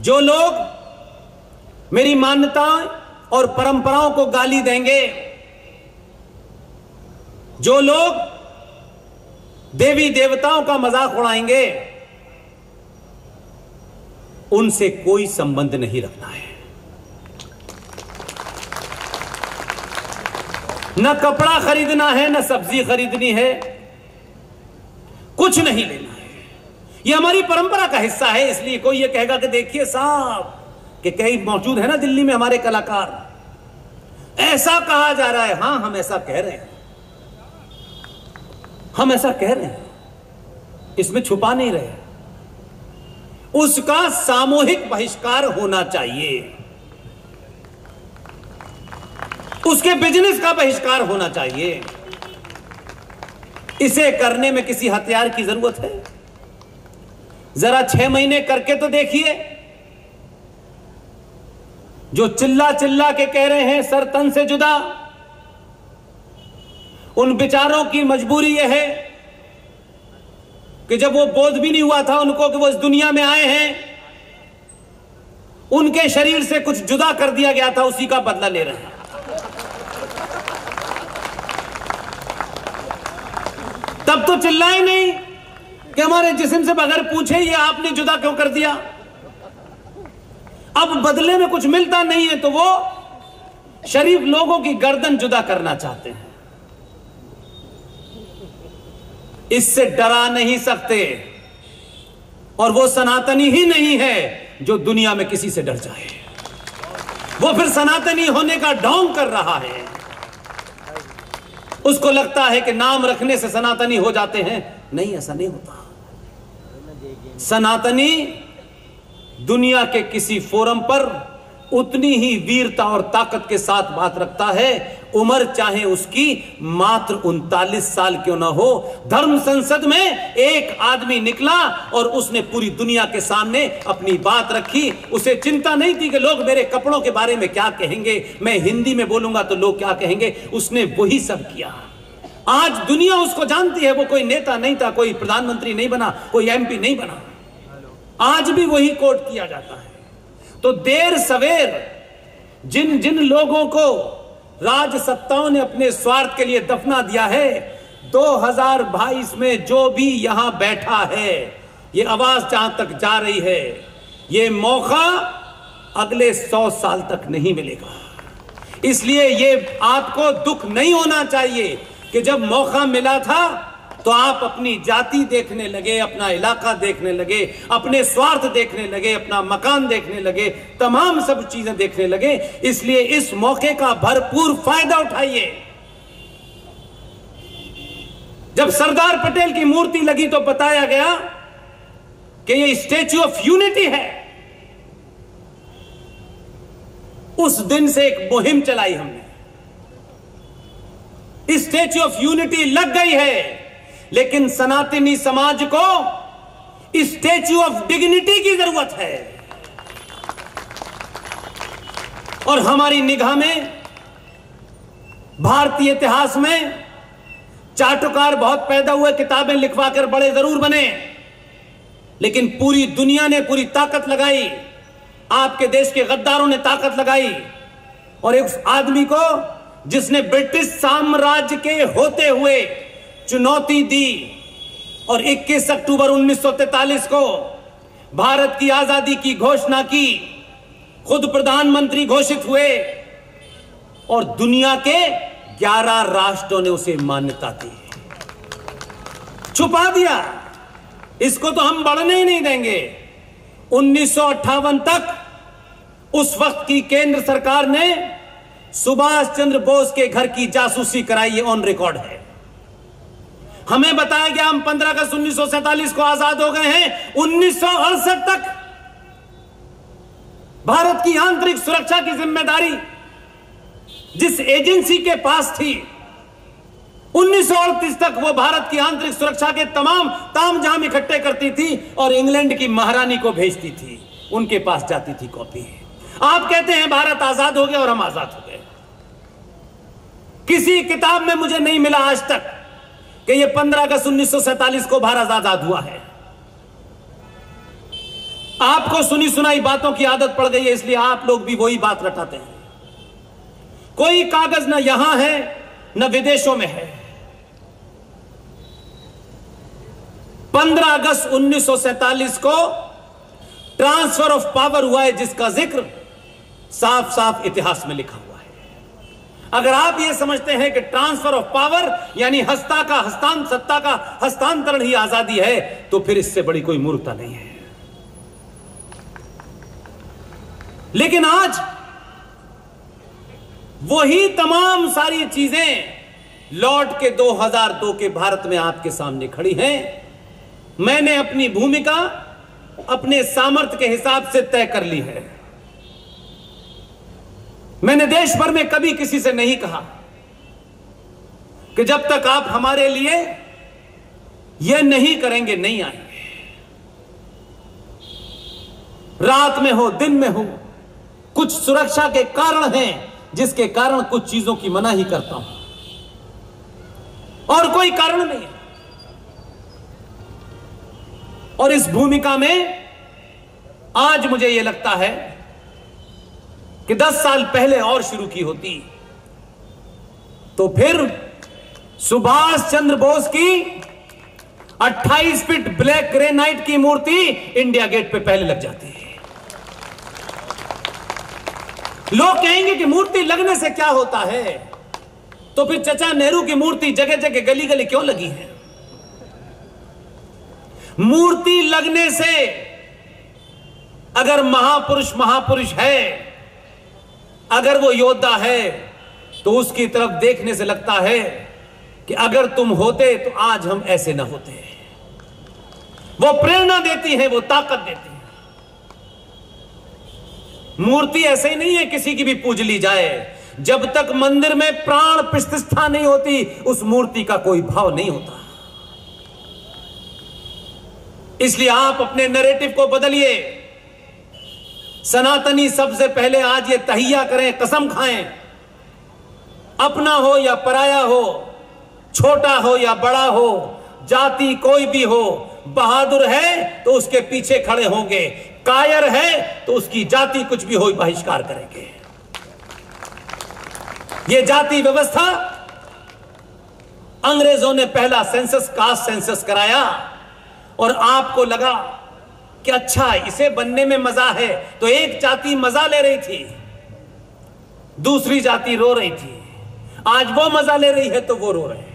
जो लोग मेरी मान्यताओं और परंपराओं को गाली देंगे, जो लोग देवी देवताओं का मजाक उड़ाएंगे, उनसे कोई संबंध नहीं रखना है। न कपड़ा खरीदना है, न सब्जी खरीदनी है, कुछ नहीं लेना है। यह हमारी परंपरा का हिस्सा है। इसलिए कोई यह कहेगा कि देखिए साहब, कि कई मौजूद है ना दिल्ली में हमारे कलाकार, ऐसा कहा जा रहा है। हां, हम ऐसा कह रहे हैं, हम ऐसा कह रहे हैं, इसमें छुपा नहीं रहे। उसका सामूहिक बहिष्कार होना चाहिए, उसके बिजनेस का बहिष्कार होना चाहिए। इसे करने में किसी हथियार की जरूरत है? जरा 6 महीने करके तो देखिए। जो चिल्ला चिल्ला के कह रहे हैं सर तन से जुदा, उन बेचारों की मजबूरी यह है कि जब वो बोध भी नहीं हुआ था उनको कि वो इस दुनिया में आए हैं, उनके शरीर से कुछ जुदा कर दिया गया था, उसी का बदला ले रहे हैं। तब तो चिल्लाए नहीं कि हमारे जिस्म से बगैर पूछे ये आपने जुदा क्यों कर दिया। अब बदले में कुछ मिलता नहीं है तो वो शरीफ लोगों की गर्दन जुदा करना चाहते हैं। इससे डरा नहीं सकते, और वो सनातनी ही नहीं है जो दुनिया में किसी से डर जाए। वो फिर सनातनी होने का ढोंग कर रहा है। उसको लगता है कि नाम रखने से सनातनी हो जाते हैं। नहीं, ऐसा नहीं होता। सनातनी दुनिया के किसी फोरम पर उतनी ही वीरता और ताकत के साथ बात रखता है, उम्र चाहे उसकी मात्र 39 साल क्यों ना हो। धर्म संसद में एक आदमी निकला और उसने पूरी दुनिया के सामने अपनी बात रखी। उसे चिंता नहीं थी कि लोग मेरे कपड़ों के बारे में क्या कहेंगे, मैं हिंदी में बोलूंगा तो लोग क्या कहेंगे। उसने वही सब किया। आज दुनिया उसको जानती है। वो कोई नेता नहीं था, कोई प्रधानमंत्री नहीं बना, कोई एमपी नहीं बना, आज भी वही कोट किया जाता है। तो देर सवेर जिन जिन लोगों को राज सत्ताओं ने अपने स्वार्थ के लिए दफना दिया है, 2022 में जो भी यहां बैठा है, ये आवाज जहां तक जा रही है, ये मौका अगले 100 साल तक नहीं मिलेगा। इसलिए ये आपको दुख नहीं होना चाहिए कि जब मौका मिला था तो आप अपनी जाति देखने लगे, अपना इलाका देखने लगे, अपने स्वार्थ देखने लगे, अपना मकान देखने लगे, तमाम सब चीजें देखने लगे। इसलिए इस मौके का भरपूर फायदा उठाइए। जब सरदार पटेल की मूर्ति लगी तो बताया गया कि ये स्टैच्यू ऑफ यूनिटी है। उस दिन से एक मुहिम चलाई हमने। स्टैच्यू ऑफ यूनिटी लग गई है, लेकिन सनातनी समाज को स्टैच्यू ऑफ डिग्निटी की जरूरत है। और हमारी निगाह में भारतीय इतिहास में चाटुकार बहुत पैदा हुए, किताबें लिखवाकर बड़े जरूर बने, लेकिन पूरी दुनिया ने पूरी ताकत लगाई। आपके देश के गद्दारों ने ताकत लगाई और एक आदमी को जिसने ब्रिटिश साम्राज्य के होते हुए चुनौती दी और 21 अक्टूबर 1943 को भारत की आजादी की घोषणा की, खुद प्रधानमंत्री घोषित हुए और दुनिया के 11 राष्ट्रों ने उसे मान्यता दी। छुपा दिया, इसको तो हम बढ़ने ही नहीं देंगे। 1958 तक उस वक्त की केंद्र सरकार ने सुभाष चंद्र बोस के घर की जासूसी कराई, ये ऑन रिकॉर्ड है। हमें बताया गया हम 15 अगस्त 1947 को आजाद हो गए हैं। 1968 तक भारत की आंतरिक सुरक्षा की जिम्मेदारी जिस एजेंसी के पास थी, 1938 तक वो भारत की आंतरिक सुरक्षा के तमाम तामझाम इकट्ठे करती थी और इंग्लैंड की महारानी को भेजती थी, उनके पास जाती थी कॉपी। आप कहते हैं भारत आजाद हो गया और हम आजाद हो गए। किसी किताब में मुझे नहीं मिला आज तक कि ये 15 अगस्त 1947 को भारत आजाद हुआ है। आपको सुनी सुनाई बातों की आदत पड़ गई है, इसलिए आप लोग भी वही बात रटाते हैं। कोई कागज ना यहां है न विदेशों में है। 15 अगस्त 1947 को ट्रांसफर ऑफ पावर हुआ है जिसका जिक्र साफ साफ इतिहास में लिखा हुआ है। अगर आप यह समझते हैं कि ट्रांसफर ऑफ पावर यानी सत्ता का हस्तांतरण ही आजादी है, तो फिर इससे बड़ी कोई मूर्खता नहीं है। लेकिन आज वही तमाम सारी चीजें लौट के 2002 के भारत में आपके सामने खड़ी हैं। मैंने अपनी भूमिका अपने सामर्थ्य के हिसाब से तय कर ली है। मैंने देश भर में कभी किसी से नहीं कहा कि जब तक आप हमारे लिए यह नहीं करेंगे नहीं आएंगे। रात में हो दिन में हो, कुछ सुरक्षा के कारण हैं जिसके कारण कुछ चीजों की मनाही करता हूं, और कोई कारण नहीं है। और इस भूमिका में आज मुझे यह लगता है कि 10 साल पहले और शुरू की होती तो फिर सुभाष चंद्र बोस की 28 फीट ब्लैक ग्रेनाइट की मूर्ति इंडिया गेट पे पहले लग जाती है। लोग कहेंगे कि मूर्ति लगने से क्या होता है, तो फिर चचा नेहरू की मूर्ति जगह जगह गली गली क्यों लगी है? मूर्ति लगने से अगर महापुरुष है, अगर वो योद्धा है, तो उसकी तरफ देखने से लगता है कि अगर तुम होते तो आज हम ऐसे ना होते। वो प्रेरणा देती है, वो ताकत देती है। मूर्ति ऐसे ही नहीं है किसी की भी पूज ली जाए। जब तक मंदिर में प्राण प्रतिष्ठा नहीं होती, उस मूर्ति का कोई भाव नहीं होता। इसलिए आप अपने नैरेटिव को बदलिए। सनातनी सबसे पहले आज ये तहिया करें, कसम खाएं, अपना हो या पराया हो, छोटा हो या बड़ा हो, जाति कोई भी हो, बहादुर है तो उसके पीछे खड़े होंगे, कायर है तो उसकी जाति कुछ भी हो बहिष्कार करेंगे। ये जाति व्यवस्था अंग्रेजों ने पहला सेंसस, कास्ट सेंसस कराया, और आपको लगा कि अच्छा इसे बनने में मजा है, तो एक जाति मजा ले रही थी, दूसरी जाति रो रही थी। आज वो मजा ले रही है तो वो रो रहे हैं।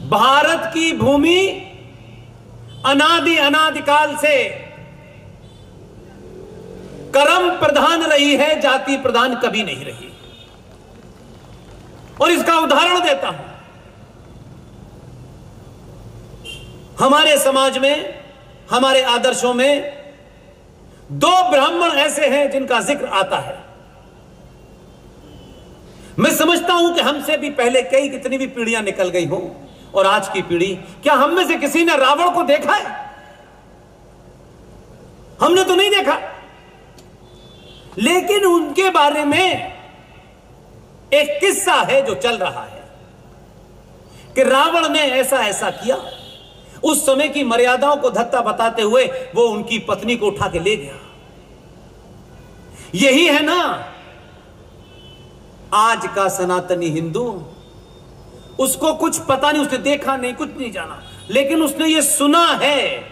भारत की भूमि अनादिकाल से कर्म प्रधान रही है, जाति प्रधान कभी नहीं रही। और इसका उदाहरण देता हूं। हमारे समाज में, हमारे आदर्शों में 2 ब्राह्मण ऐसे हैं जिनका जिक्र आता है। मैं समझता हूं कि हमसे भी पहले कितनी भी पीढ़ियां निकल गई हो, और आज की पीढ़ी, क्या हम में से किसी ने रावण को देखा है? हमने तो नहीं देखा। लेकिन उनके बारे में एक किस्सा है जो चल रहा है कि रावण ने ऐसा ऐसा किया। उस समय की मर्यादाओं को धत्ता बताते हुए वो उनकी पत्नी को उठा के ले गया। यही है ना आज का सनातनी हिंदू। उसको कुछ पता नहीं, उसने देखा नहीं, कुछ नहीं जाना, लेकिन उसने ये सुना है,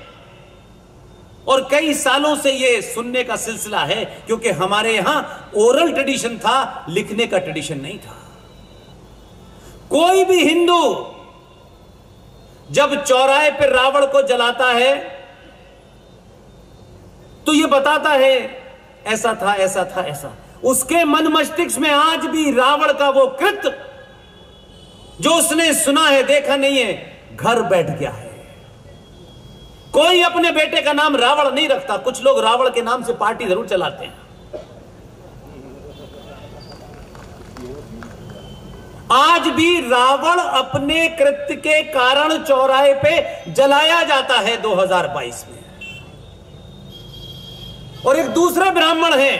और कई सालों से ये सुनने का सिलसिला है, क्योंकि हमारे यहां ओरल ट्रेडिशन था, लिखने का ट्रेडिशन नहीं था। कोई भी हिंदू जब चौराहे पर रावण को जलाता है तो ये बताता है ऐसा था, ऐसा था, ऐसा। उसके मन मस्तिष्क में आज भी रावण का वो कृत्य जो उसने सुना है, देखा नहीं है, घर बैठ गया है। कोई अपने बेटे का नाम रावण नहीं रखता। कुछ लोग रावण के नाम से पार्टी जरूर चलाते हैं। आज भी रावण अपने कृत्य के कारण चौराहे पे जलाया जाता है 2022 में। और एक दूसरे ब्राह्मण हैं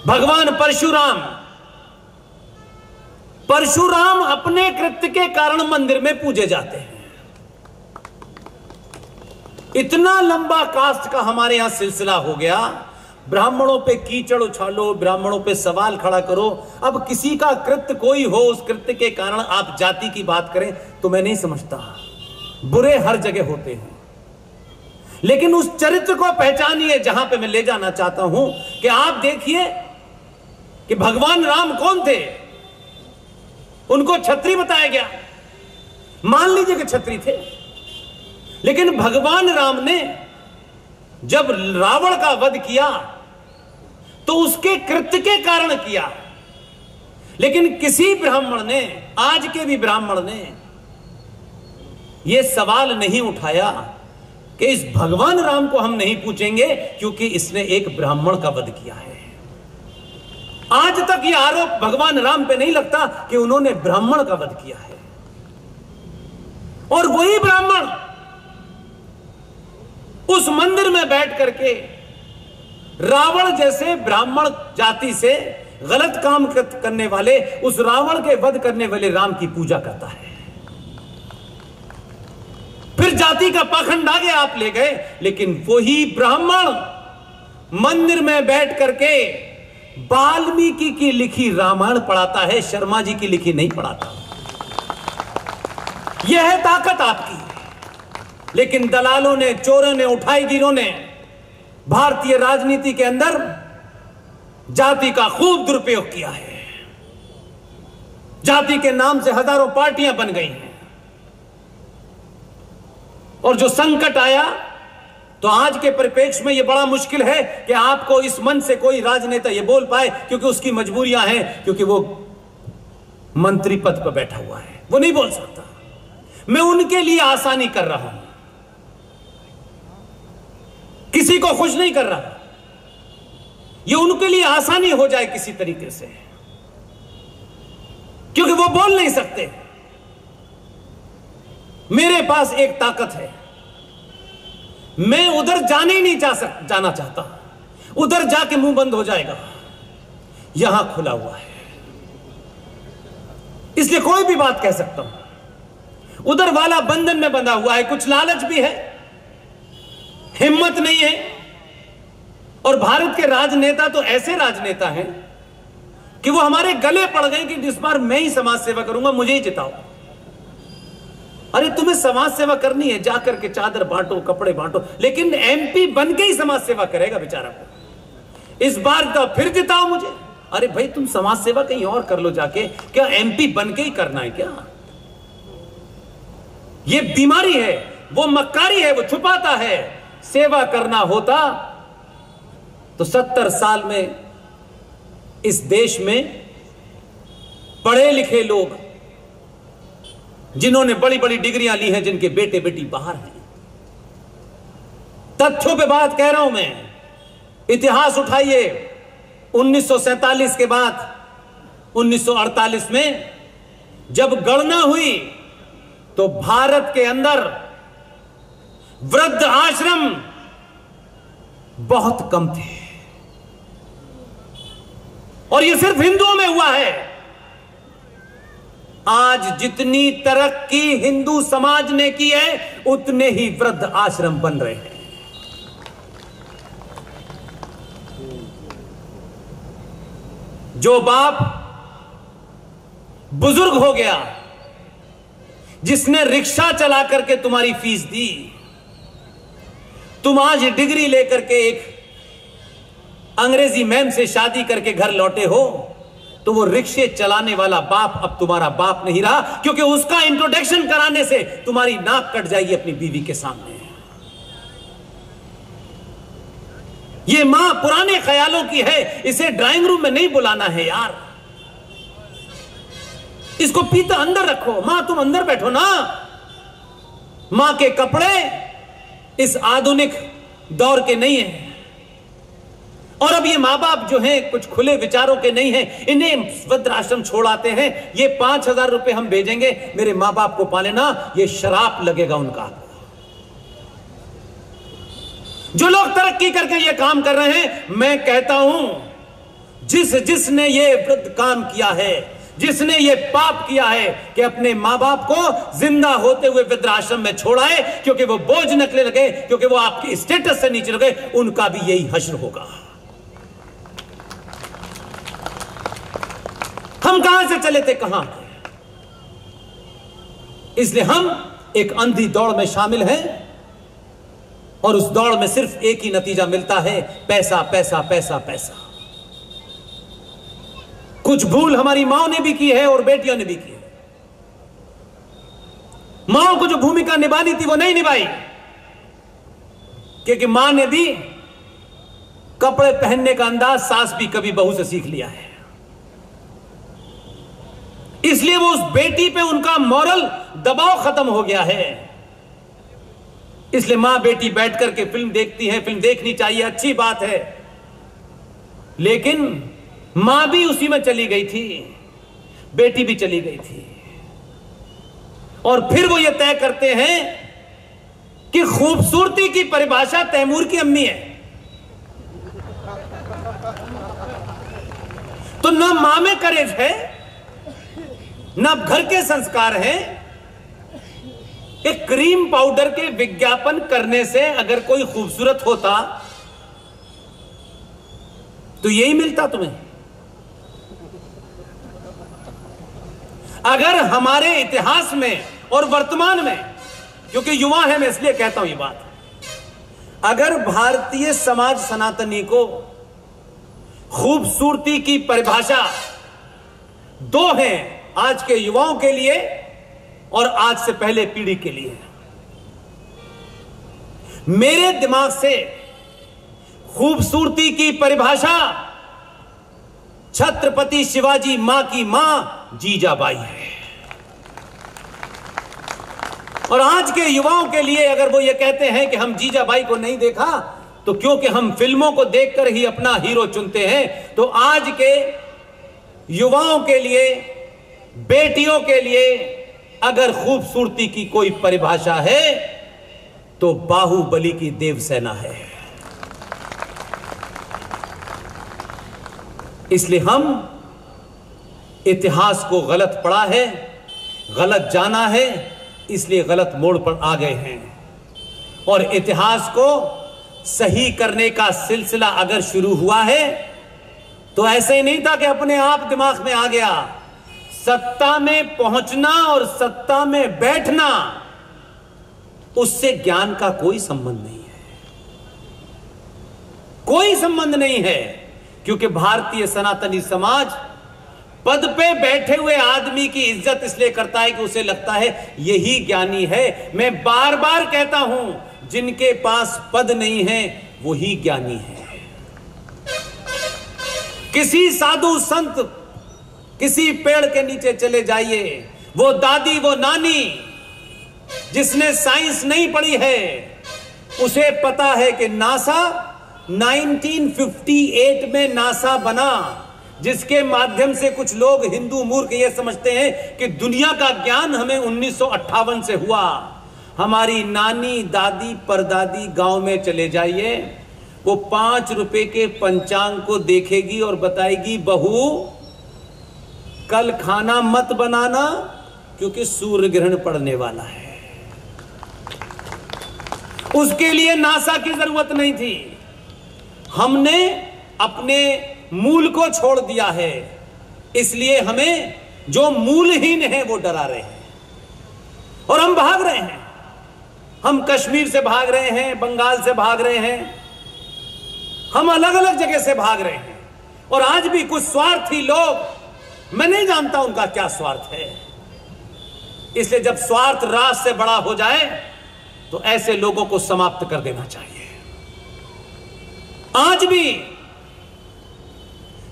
भगवान परशुराम। परशुराम अपने कृत्य के कारण मंदिर में पूजे जाते हैं। इतना लंबा कास्ट का हमारे यहां सिलसिला हो गया। ब्राह्मणों पे कीचड़ उछालो, ब्राह्मणों पे सवाल खड़ा करो। अब किसी का कृत्य कोई हो, उस कृत्य के कारण आप जाति की बात करें तो मैं नहीं समझता। बुरे हर जगह होते हैं। लेकिन उस चरित्र को पहचानिए जहां पे मैं ले जाना चाहता हूं कि आप देखिए कि भगवान राम कौन थे। उनको छत्री बताया गया, मान लीजिए कि छत्री थे, लेकिन भगवान राम ने जब रावण का वध किया तो उसके कृत्य के कारण किया, लेकिन किसी ब्राह्मण ने, आज के भी ब्राह्मण ने यह सवाल नहीं उठाया कि इस भगवान राम को हम नहीं पूछेंगे क्योंकि इसने एक ब्राह्मण का वध किया है। आज तक यह आरोप भगवान राम पे नहीं लगता कि उन्होंने ब्राह्मण का वध किया है। और वही ब्राह्मण उस मंदिर में बैठ करके रावण जैसे ब्राह्मण जाति से गलत काम करने वाले, उस रावण के वध करने वाले राम की पूजा करता है। फिर जाति का पाखंड आगे आप ले गए, लेकिन वही ब्राह्मण मंदिर में बैठ करके वाल्मीकि की लिखी रामायण पढ़ाता है, शर्मा जी की लिखी नहीं पढ़ाता। यह है ताकत आपकी। लेकिन दलालों ने, चोरों ने, उठाईगिरों ने भारतीय राजनीति के अंदर जाति का खूब दुरुपयोग किया है। जाति के नाम से हजारों पार्टियां बन गई हैं। और जो संकट आया तो आज के परिप्रेक्ष्य में यह बड़ा मुश्किल है कि आपको इस मंच से कोई राजनेता यह बोल पाए, क्योंकि उसकी मजबूरियां हैं, क्योंकि वो मंत्री पद पर बैठा हुआ है, वो नहीं बोल सकता। मैं उनके लिए आसानी कर रहा हूं, किसी को खुश नहीं कर रहा। ये उनके लिए आसानी हो जाए किसी तरीके से, क्योंकि वो बोल नहीं सकते। मेरे पास एक ताकत है, मैं उधर जाने ही नहीं जाना चाहता। उधर जाके मुंह बंद हो जाएगा, यहां खुला हुआ है, इसलिए कोई भी बात कह सकता हूं। उधर वाला बंधन में बंधा हुआ है, कुछ लालच भी है, हिम्मत नहीं है। और भारत के राजनेता तो ऐसे राजनेता हैं कि वो हमारे गले पड़ गए कि इस बार मैं ही समाज सेवा करूंगा, मुझे ही जिताओ। अरे तुम्हें समाज सेवा करनी है, जाकर के चादर बांटो, कपड़े बांटो, लेकिन एमपी बन के ही समाज सेवा करेगा बेचारा को। इस बार तो फिर जिताओ मुझे। अरे भाई तुम समाज सेवा कहीं और कर लो जाके, क्या एमपी बन के ही करना है क्या? ये बीमारी है, वो मक्कारी है, वो छुपाता है। सेवा करना होता तो 70 साल में इस देश में पढ़े लिखे लोग जिन्होंने बड़ी बड़ी डिग्रियां ली हैं, जिनके बेटे बेटी बाहर हैं, तथ्यों पे बात कह रहा हूं मैं। इतिहास उठाइए, 1947 के बाद 1948 में जब गणना हुई तो भारत के अंदर वृद्ध आश्रम बहुत कम थे, और यह सिर्फ हिंदुओं में हुआ है। आज जितनी तरक्की हिंदू समाज ने की है, उतने ही वृद्ध आश्रम बन रहे हैं। जो बाप बुजुर्ग हो गया, जिसने रिक्शा चला करके तुम्हारी फीस दी, तुम आज डिग्री लेकर के एक अंग्रेजी मैम से शादी करके घर लौटे हो, तो वो रिक्शे चलाने वाला बाप अब तुम्हारा बाप नहीं रहा, क्योंकि उसका इंट्रोडक्शन कराने से तुम्हारी नाक कट जाएगी अपनी बीवी के सामने। ये मां पुराने ख्यालों की है, इसे ड्राइंग रूम में नहीं बुलाना है यार। इसको पीता अंदर रखो। मां तुम अंदर बैठो ना। मां के कपड़े इस आधुनिक दौर के नहीं हैं। और अब ये माँ बाप जो हैं कुछ खुले विचारों के नहीं हैं, इन्हें वृद्धाश्रम छोड़ आते हैं। ये 5,000 रुपए हम भेजेंगे, मेरे माँ बाप को पाले ना, ये शराप लगेगा उनका। जो लोग तरक्की करके ये काम कर रहे हैं, मैं कहता हूं जिसने ये वृद्ध काम किया है, जिसने ये पाप किया है कि अपने मां बाप को जिंदा होते हुए वृद्धाश्रम में छोड़ाए, क्योंकि वो बोझ निकले लगे, क्योंकि वो आपके स्टेटस से नीचे लगे, उनका भी यही हश्र होगा। हम कहां से चले थे, कहां? इसलिए हम एक अंधी दौड़ में शामिल हैं और उस दौड़ में सिर्फ एक ही नतीजा मिलता है, पैसा पैसा पैसा पैसा। कुछ भूल हमारी मां ने भी की है और बेटियों ने भी की है। मां को जो भूमिका निभानी थी वो नहीं निभाई, क्योंकि मां ने भी कपड़े पहनने का अंदाज सास भी कभी बहू से सीख लिया है। इसलिए वो उस बेटी पे उनका मॉरल दबाव खत्म हो गया है। इसलिए मां बेटी बैठ करके फिल्म देखती है, फिल्म देखनी चाहिए, अच्छी बात है, लेकिन मां भी उसी में चली गई थी, बेटी भी चली गई थी। और फिर वो ये तय करते हैं कि खूबसूरती की परिभाषा तैमूर की अम्मी है। तो ना मां में करेज है, ना घर के संस्कार हैं। एक क्रीम पाउडर के विज्ञापन करने से अगर कोई खूबसूरत होता तो यही मिलता तुम्हें। अगर हमारे इतिहास में और वर्तमान में, क्योंकि युवा है मैं इसलिए कहता हूं ये बात, अगर भारतीय समाज सनातनी को खूबसूरती की परिभाषा दो हैं, आज के युवाओं के लिए और आज से पहले पीढ़ी के लिए। मेरे दिमाग से खूबसूरती की परिभाषा छत्रपति शिवाजी मां की मां जीजाबाई है। और आज के युवाओं के लिए अगर वो ये कहते हैं कि हम जीजाबाई को नहीं देखा, तो क्योंकि हम फिल्मों को देखकर ही अपना हीरो चुनते हैं, तो आज के युवाओं के लिए, बेटियों के लिए अगर खूबसूरती की कोई परिभाषा है तो बाहुबली की देवसेना है। इसलिए हम इतिहास को गलत पढ़ा है, गलत जाना है, इसलिए गलत मोड़ पर आ गए हैं। और इतिहास को सही करने का सिलसिला अगर शुरू हुआ है तो ऐसे ही नहीं था कि अपने आप दिमाग में आ गया। सत्ता में पहुंचना और सत्ता में बैठना, उससे ज्ञान का कोई संबंध नहीं है, कोई संबंध नहीं है। क्योंकि भारतीय सनातनी समाज पद पे बैठे हुए आदमी की इज्जत इसलिए करता है कि उसे लगता है यही ज्ञानी है। मैं बार बार कहता हूं, जिनके पास पद नहीं है वही ज्ञानी है। किसी साधु संत, किसी पेड़ के नीचे चले जाइए, वो दादी, वो नानी जिसने साइंस नहीं पढ़ी है, उसे पता है कि नासा 1958 में नासा बना, जिसके माध्यम से कुछ लोग हिंदू मूर्ख ये समझते हैं कि दुनिया का ज्ञान हमें 1958 से हुआ। हमारी नानी, दादी, परदादी गांव में चले जाइए, वो 5 रुपए के पंचांग को देखेगी और बताएगी, बहू कल खाना मत बनाना क्योंकि सूर्य ग्रहण पड़ने वाला है। उसके लिए नासा की जरूरत नहीं थी। हमने अपने मूल को छोड़ दिया है, इसलिए हमें जो मूलहीन है वो डरा रहे हैं और हम भाग रहे हैं। हम कश्मीर से भाग रहे हैं, बंगाल से भाग रहे हैं, हम अलग अलग जगह से भाग रहे हैं। और आज भी कुछ स्वार्थी लोग, मैं नहीं जानता उनका क्या स्वार्थ है, इसलिए जब स्वार्थ राज से बड़ा हो जाए तो ऐसे लोगों को समाप्त कर देना चाहिए। आज भी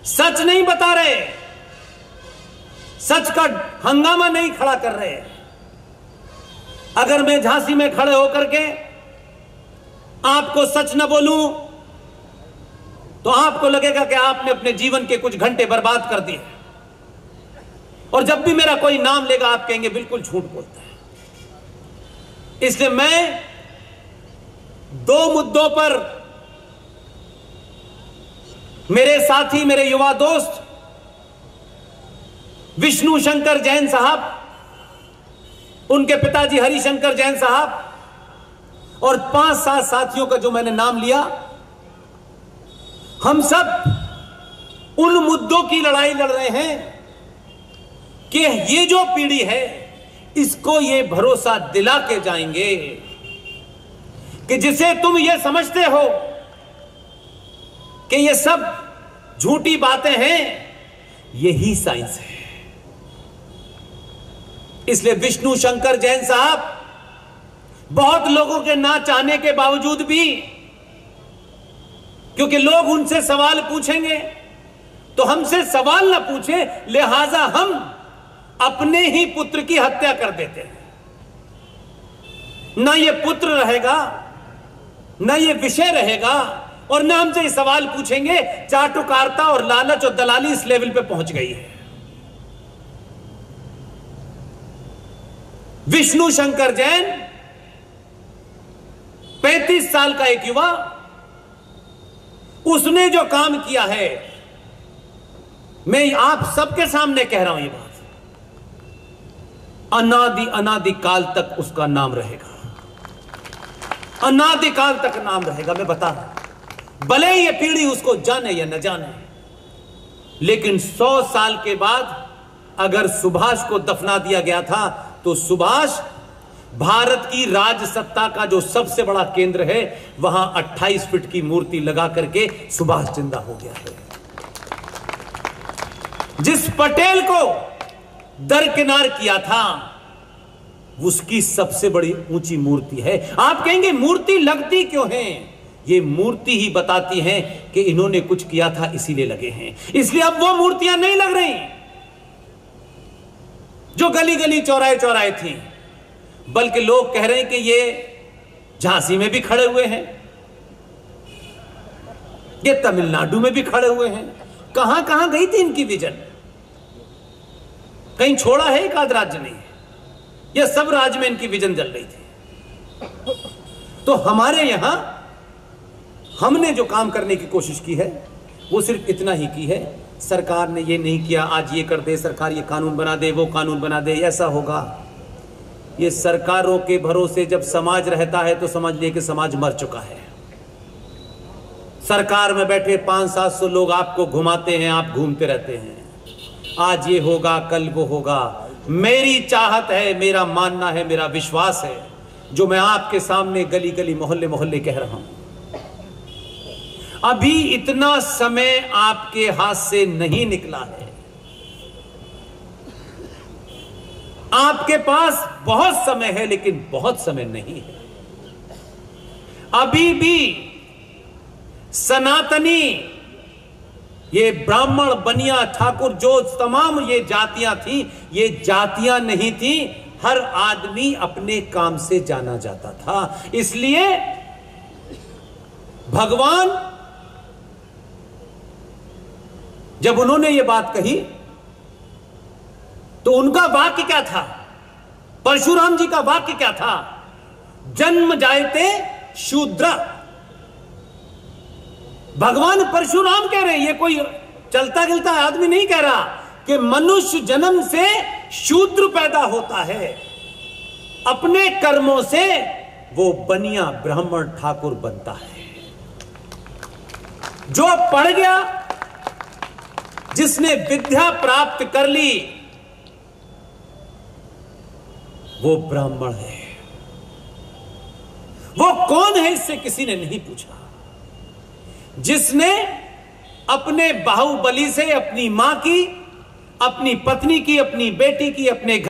सच नहीं बता रहे, सच का हंगामा नहीं खड़ा कर रहे। अगर मैं झांसी में खड़े होकर के आपको सच न बोलूं तो आपको लगेगा कि आपने अपने जीवन के कुछ घंटे बर्बाद कर दिए। और जब भी मेरा कोई नाम लेगा आप कहेंगे बिल्कुल झूठ बोलता है। इसलिए मैं 2 मुद्दों पर, मेरे साथी, मेरे युवा दोस्त विष्णु शंकर जैन साहब, उनके पिताजी हरिशंकर जैन साहब और 5-7 साथियों का जो मैंने नाम लिया, हम सब उन मुद्दों की लड़ाई लड़ रहे हैं कि ये जो पीढ़ी है इसको ये भरोसा दिला के जाएंगे कि जिसे तुम ये समझते हो कि ये सब झूठी बातें हैं, यही साइंस है। इसलिए विष्णु शंकर जैन साहब बहुत लोगों के ना चाहने के बावजूद भी, क्योंकि लोग उनसे सवाल पूछेंगे तो हमसे सवाल ना पूछे, लिहाजा हम अपने ही पुत्र की हत्या कर देते हैं। ना ये पुत्र रहेगा, ना ये विषय रहेगा, और ना हमसे ये सवाल पूछेंगे। चाटुकारिता और लालच और दलाली इस लेवल पे पहुंच गई है। विष्णु शंकर जैन 35 साल का एक युवा, उसने जो काम किया है, मैं आप सबके सामने कह रहा हूं ये बात, अनादि काल तक उसका नाम रहेगा, अनादिकाल तक नाम रहेगा। मैं बता रहा हूं, भले ये पीढ़ी उसको जाने या न जाने, लेकिन 100 साल के बाद अगर सुभाष को दफना दिया गया था, तो सुभाष भारत की राजसत्ता का जो सबसे बड़ा केंद्र है, वहां 28 फीट की मूर्ति लगा करके सुभाष जिंदा हो गया है। जिस पटेल को दरकिनार किया था, उसकी सबसे बड़ी ऊंची मूर्ति है। आप कहेंगे मूर्ति लगती क्यों है? ये मूर्ति ही बताती है कि इन्होंने कुछ किया था, इसीलिए लगे हैं। इसलिए अब वो मूर्तियां नहीं लग रही जो गली गली चौराहे चौराहे थी, बल्कि लोग कह रहे हैं कि ये झांसी में भी खड़े हुए हैं, ये तमिलनाडु में भी खड़े हुए हैं। कहां कहां गई थी इनकी विजन? कहीं छोड़ा है एक आध राज्य नहीं, यह सब राज्य में इनकी विजन जल रही थी। तो हमारे यहां हमने जो काम करने की कोशिश की है, वो सिर्फ इतना ही की है, सरकार ने ये नहीं किया, आज ये कर दे, सरकार ये कानून बना दे, वो कानून बना दे, ऐसा होगा। ये सरकारों के भरोसे जब समाज रहता है तो समझ लिए कि समाज मर चुका है। सरकार में बैठे 500-700 लोग आपको घुमाते हैं, आप घूमते रहते हैं, आज ये होगा, कल वो होगा। मेरी चाहत है, मेरा मानना है, मेरा विश्वास है, जो मैं आपके सामने गली गली मोहल्ले मोहल्ले कह रहा हूं, अभी इतना समय आपके हाथ से नहीं निकला है। आपके पास बहुत समय है, लेकिन बहुत समय नहीं है। अभी भी सनातनी, ये ब्राह्मण, बनिया, ठाकुर, जो तमाम ये जातियां थी, ये जातियां नहीं थी। हर आदमी अपने काम से जाना जाता था। इसलिए भगवान जब उन्होंने ये बात कही, तो उनका वाक्य क्या था? परशुराम जी का वाक्य क्या था? जन्म जायते शूद्र। भगवान परशुराम कह रहे हैं, ये कोई चलता गिलता आदमी नहीं कह रहा, कि मनुष्य जन्म से शूद्र पैदा होता है, अपने कर्मों से वो बनिया ब्राह्मण ठाकुर बनता है। जो पढ़ गया, जिसने विद्या प्राप्त कर ली, वो ब्राह्मण है। वो कौन है, इससे किसी ने नहीं पूछा। जिसने अपने बाहुबली से अपनी मां की, अपनी पत्नी की, अपनी बेटी की, अपने